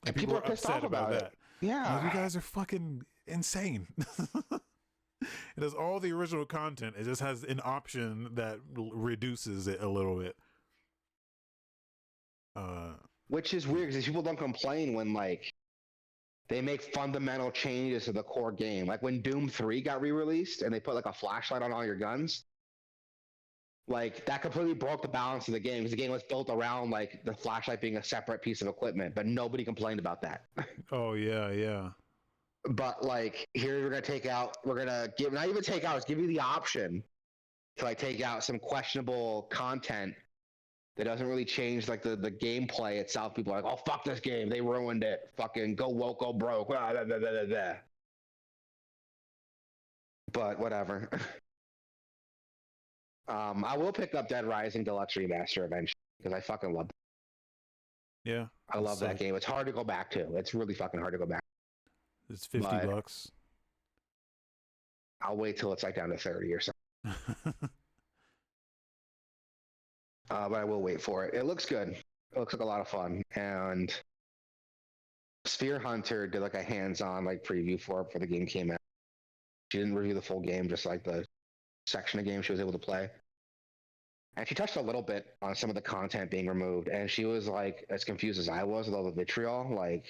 And people are pissed off about that. it. Yeah. Like, you guys are fucking insane. It has all the original content. It just has an option that reduces it a little bit. Which is weird because people don't complain when like they make fundamental changes to the core game. Like when Doom 3 got re-released and they put like a flashlight on all your guns. Like that completely broke the balance of the game because the game was built around like the flashlight being a separate piece of equipment, but nobody complained about that. Oh yeah. But like here we're gonna give not even take out, it's give you the option to like take out some questionable content that doesn't really change like the gameplay itself. People are like, oh fuck this game, they ruined it. Fucking go woke, go broke. Blah, blah, blah, blah, blah. But whatever. I will pick up Dead Rising Deluxe Remaster eventually because I fucking love it. Yeah. I love that game. It's hard to go back to. It's really fucking hard to go back. It's $50. I'll wait till it's like down to 30 or something. But I will wait for it. It looks good. It looks like a lot of fun. And Sphere Hunter did like a hands-on like preview for it before the game came out. She didn't review the full game, just like the section of game she was able to play. And she touched a little bit on some of the content being removed, and she was like as confused as I was with all the vitriol. Like,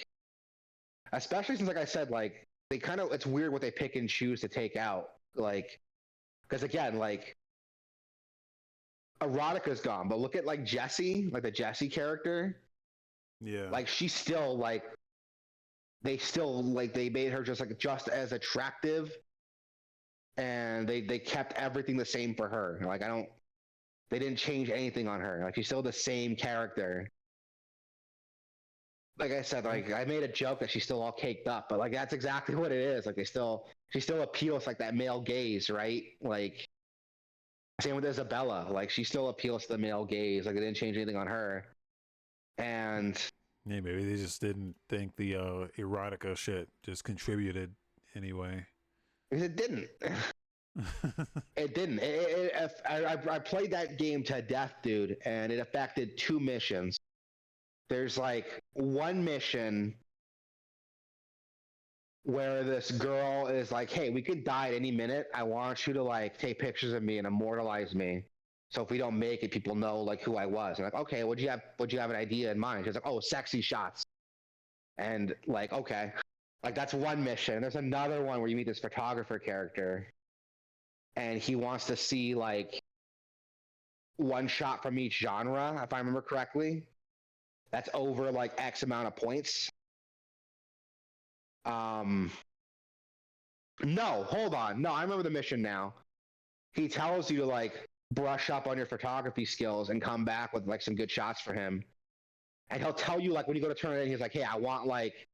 especially since, like I said, like they kind of it's weird what they pick and choose to take out. Like, because again, like erotica's gone, but look at like Jessie, like the Jessie character. Yeah. Like she's still like they made her just as attractive, and they kept everything the same for her. Like they didn't change anything on her. Like she's still the same character. Like I said, like I made a joke that she's still all caked up, but like that's exactly what it is. Like she still appeals like that male gaze, right? Like same with Isabella. Like she still appeals to the male gaze. Like they didn't change anything on her. And yeah, maybe they just didn't think the erotica shit just contributed anyway. It didn't. It didn't. I played that game to death, dude, and it affected 2 missions. There's like one mission where this girl is like, hey, we could die at any minute. I want you to like take pictures of me and immortalize me. So if we don't make it, people know like who I was. And like, okay, would you have an idea in mind? She's like, oh, sexy shots. And like, okay. Like that's one mission. There's another one where you meet this photographer character and he wants to see like one shot from each genre, if I remember correctly. That's over like X amount of points. No, hold on. No, I remember the mission now. He tells you to like brush up on your photography skills and come back with like some good shots for him. And he'll tell you like when you go to turn it in, he's like, hey, I want like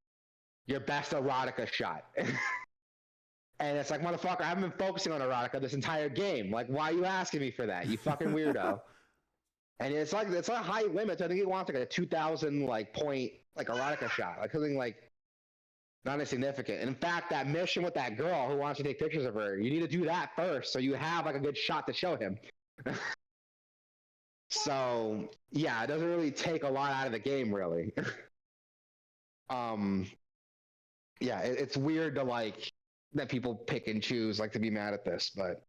your best erotica shot. And it's like, motherfucker, I haven't been focusing on erotica this entire game. Like, why are you asking me for that? You fucking weirdo. And it's a high limit. I think he wants like a 2,000 like point like erotica shot, like something like not insignificant. And in fact, that mission with that girl who wants to take pictures of her, you need to do that first so you have like a good shot to show him. So yeah, it doesn't really take a lot out of the game, really. Yeah, it's weird to like that people pick and choose like to be mad at this, but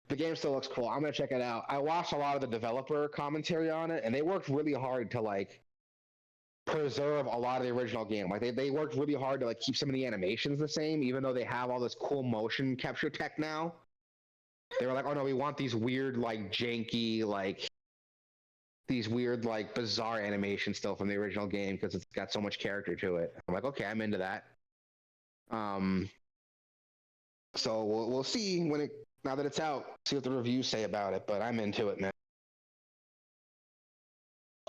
the game still looks cool. I'm gonna check it out. I watched a lot of the developer commentary on it, and they worked really hard to like preserve a lot of the original game. Like they worked really hard to like keep some of the animations the same, even though they have all this cool motion capture tech now. They were like, oh no, we want these weird like janky like these weird like bizarre animations still from the original game because it's got so much character to it. I'm like, okay, I'm into that. So we'll see now that it's out, see what the reviews say about it, but I'm into it, man.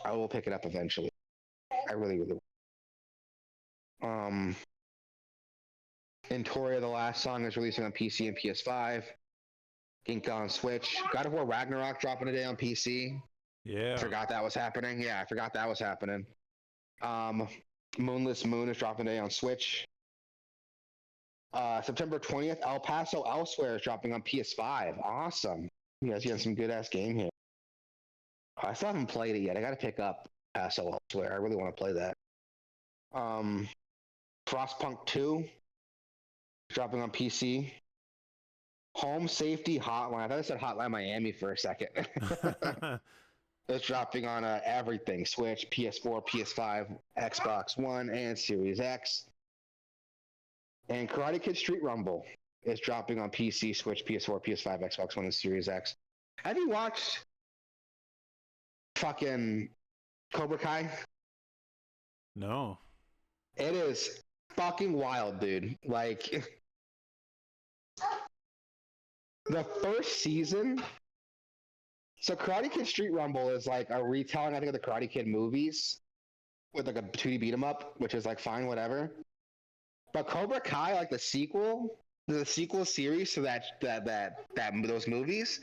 I will pick it up eventually. I really, really will. Intoria The Last Song is releasing on PC and PS5. Ink on Switch. God of War Ragnarok dropping today on PC. Yeah. Forgot that was happening. Yeah, I forgot that was happening. Moonless Moon is dropping today on Switch. September 20th, El Paso Elsewhere is dropping on PS5. Awesome. You guys getting some good ass game here. I still haven't played it yet. I got to pick up Paso Elsewhere. I really want to play that. Frostpunk 2 dropping on PC. Home Safety Hotline. I thought I said Hotline Miami for a second. It's dropping on everything: Switch, PS4, PS5, Xbox One, and Series X. And Karate Kid Street Rumble is dropping on PC, Switch, PS4, PS5, Xbox One, and Series X. Have you watched fucking Cobra Kai? No. It is fucking wild, dude. Like, the first season. So Karate Kid Street Rumble is like a retelling, I think, of the Karate Kid movies with like a 2D beat 'em up, which is like fine, whatever. But Cobra Kai, like the sequel series to those movies,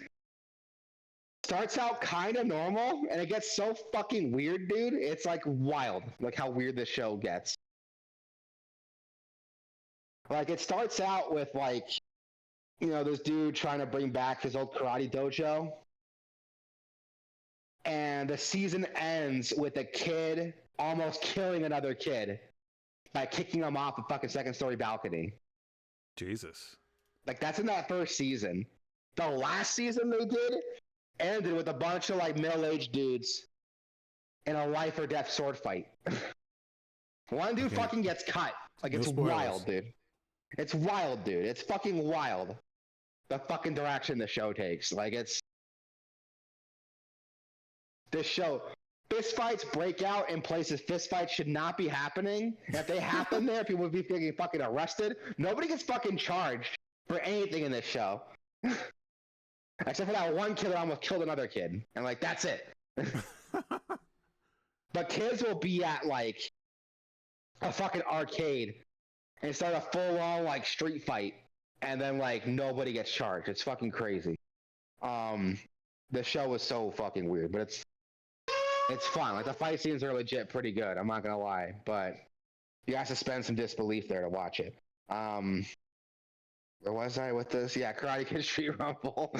starts out kind of normal and it gets so fucking weird, dude. It's like wild, like how weird this show gets. Like, it starts out with like, this dude trying to bring back his old karate dojo. And the season ends with a kid almost killing another kid by kicking him off a fucking second-story balcony. Jesus. Like, that's in that first season. The last season they did ended with a bunch of like middle-aged dudes in a life-or-death sword fight. One dude fucking gets cut. Like, it's wild, dude. It's wild, dude. It's fucking wild. The fucking direction the show takes. Like, this show, fist fights break out in places fist fights should not be happening. If they happen there, people would be getting fucking arrested. Nobody gets fucking charged for anything in this show. Except for that one kid that almost killed another kid. And like, that's it. But kids will be at like a fucking arcade and start a full-on like street fight. And then like nobody gets charged. It's fucking crazy. The show was so fucking weird, but it's fun. Like, the fight scenes are legit pretty good. I'm not gonna lie, but you have to suspend some disbelief there to watch it. Where was I with this? Yeah, Karate Kid Street Rumble.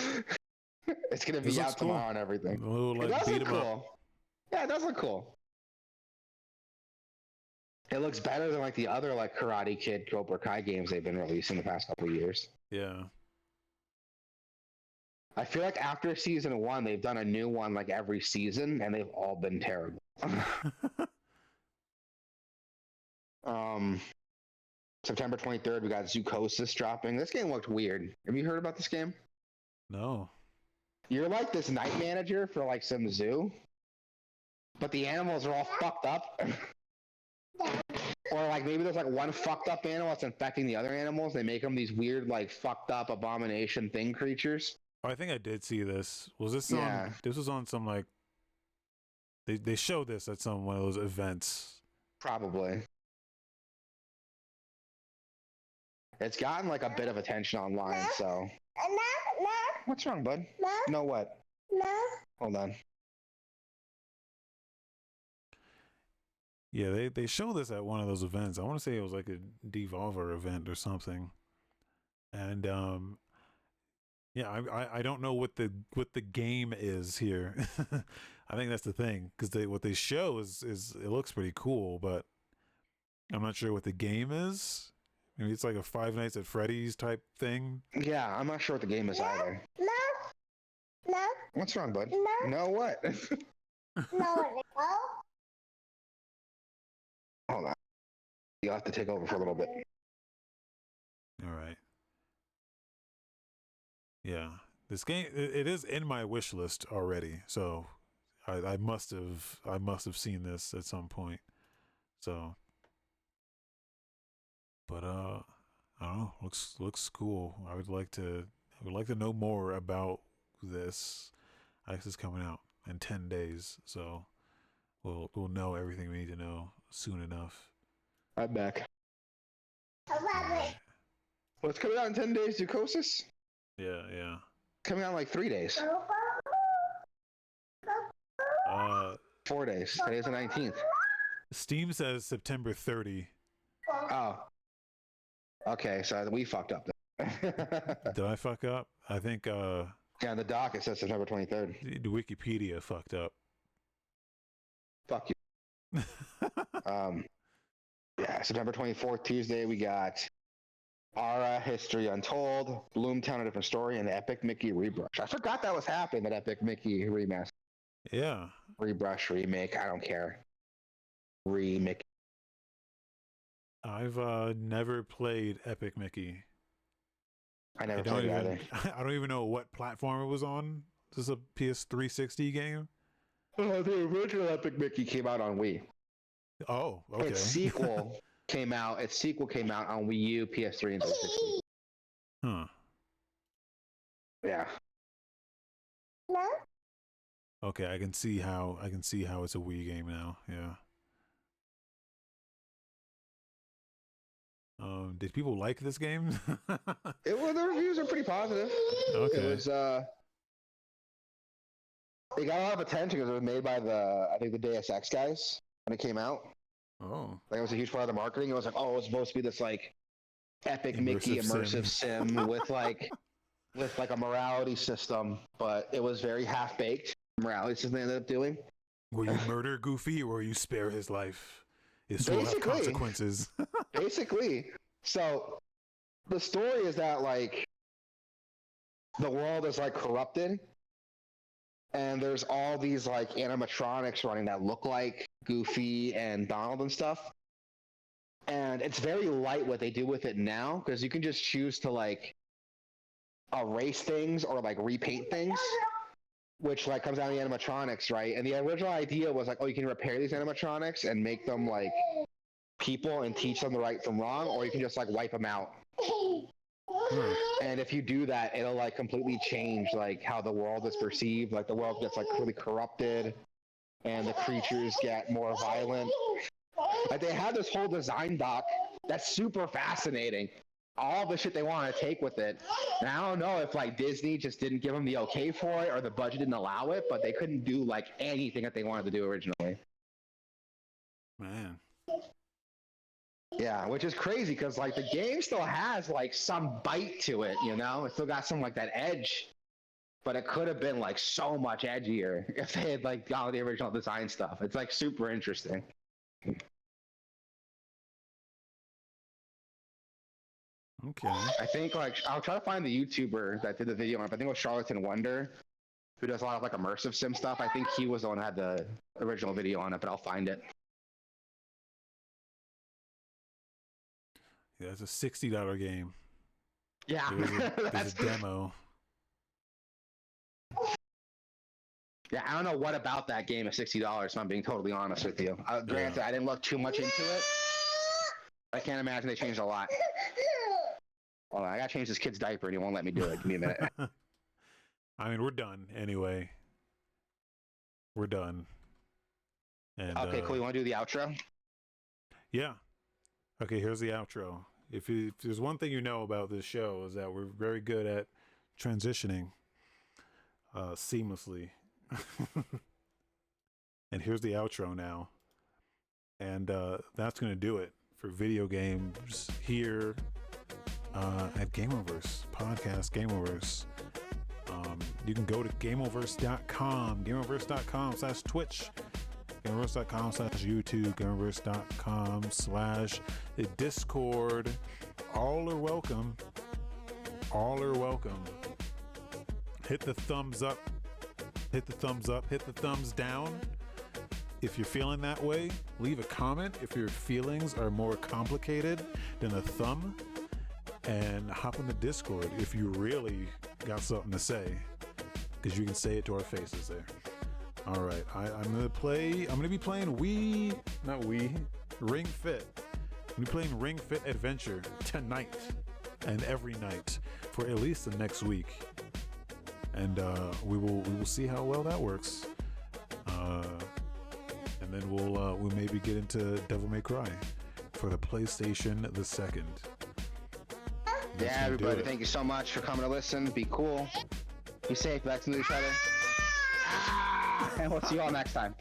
It's gonna be out tomorrow and everything. Like, it does look cool. Yeah, it does look cool. It looks better than like the other like Karate Kid, Cobra Kai games they've been releasing the past couple of years. Yeah. I feel like after season 1, they've done a new one like every season, and they've all been terrible. September 23rd, we got Zoochosis dropping. This game looked weird. Have you heard about this game? No. You're like this night manager for like some zoo, but the animals are all fucked up. Or like maybe there's like one fucked up animal that's infecting the other animals. They make them these weird like fucked up abomination thing creatures. Oh, I think I did see this. Was this on? This was on some like. They showed this at some one of those events. Probably. It's gotten like a bit of attention online. So. What's wrong, bud? No what? Hold on. Yeah, they showed this at one of those events. I want to say it was like a Devolver event or something. And yeah, I don't know what the game is here. I think that's the thing, because what they show is it looks pretty cool, but I'm not sure what the game is. Maybe it's like a Five Nights at Freddy's type thing. Yeah, I'm not sure what the game is either. No. What's wrong, bud? No what? No. Hold on. You'll have to take over for a little bit. All right. Yeah, this game it is in my wish list already, so I must have seen this at some point. So, but I don't know. Looks cool. I would like to know more about this. I guess it's coming out in 10 days, so we'll know everything we need to know soon enough. I'm back. Right. Well, it's coming out in 10 days, Zoochosis? Yeah. Coming out in like 3 days. 4 days. Today's the 19th. Steam says September 30. Oh. Okay, so we fucked up then. Did I fuck up? I think yeah, on the doc it says September 23rd. The Wikipedia fucked up. Fuck you. Yeah, September 24th, Tuesday, we got Ara History Untold, Bloomtown A Different Story, and the Epic Mickey Rebrush. I forgot that was happening, that Epic Mickey Remaster. Yeah. Rebrush, remake, I don't care. Remake. I've never played Epic Mickey. I never played it either. I don't even know what platform it was on. Is this a PS360 game? The original Epic Mickey came out on Wii. Oh, okay. Its sequel came out on Wii U, PS3, and 360. Huh. Yeah. Okay, I can see how it's a Wii game now. Yeah. Did people like this game? The reviews are pretty positive. Okay. It was it got a lot of attention because it was made by the Deus Ex guys when it came out. Oh. Like, it was a huge part of the marketing. It was like, oh, it was supposed to be this like Epic Mickey immersive sim with a morality system, but it was very half baked. Morality system they ended up doing. Will you murder Goofy or will you spare his life? It will have consequences. Basically. So the story is that like the world is like corrupted, and there's all these like animatronics running that look like Goofy and Donald and stuff. And it's very light what they do with it now, because you can just choose to like erase things or like repaint things, which like comes down to the animatronics, right? And the original idea was like, oh, you can repair these animatronics and make them like people and teach them the right from wrong, or you can just like wipe them out. And if you do that, it'll like completely change like how the world is perceived. Like the world gets like really corrupted, and the creatures get more violent. Like they have this whole design doc that's super fascinating. All the shit they want to take with it. And I don't know if like Disney just didn't give them the okay for it, or the budget didn't allow it, but they couldn't do like anything that they wanted to do originally. Man. Yeah, which is crazy because like the game still has like some bite to it, you know? It still got some like that edge, but it could have been like so much edgier if they had like got the original design stuff. It's like super interesting. Okay. I think like I'll try to find the YouTuber that did the video on it. I think it was Charlatan Wonder, who does a lot of like immersive sim stuff. I think he was the one who had the original video on it, but I'll find it. Yeah, it's a $60 game. Yeah, there's a demo. Yeah, I don't know what about that game is $60. If I'm being totally honest with you. Granted, I didn't look too much into it. I can't imagine they changed a lot. Hold on, I gotta change this kid's diaper and he won't let me do it. Give me a minute. I mean, we're done anyway. We're done. And, okay, cool. You want to do the outro? Yeah. Okay, here's the outro. If there's one thing you know about this show is that we're very good at transitioning seamlessly. And here's the outro now. And that's going to do it for video games here at Gameoverse, podcast Gameoverse. You can go to Gameoverse.com, Gameoverse.com/Twitch, Gameoverse.com/YouTube, Gameoverse.com/Discord. All are welcome. All are welcome. Hit the thumbs up. Hit the thumbs up. Hit the thumbs down. If you're feeling that way, leave a comment if your feelings are more complicated than a thumb. And hop in the Discord if you really got something to say, because you can say it to our faces there. All right, I'm gonna be playing Ring Fit. I'm gonna be playing Ring Fit Adventure tonight and every night for at least the next week, and we will see how well that works. And then we'll maybe get into Devil May Cry for the PlayStation the 2nd. Yeah, everybody, thank you so much for coming to listen. Be cool. Be safe. Vaccinated each other. And we'll see you all next time.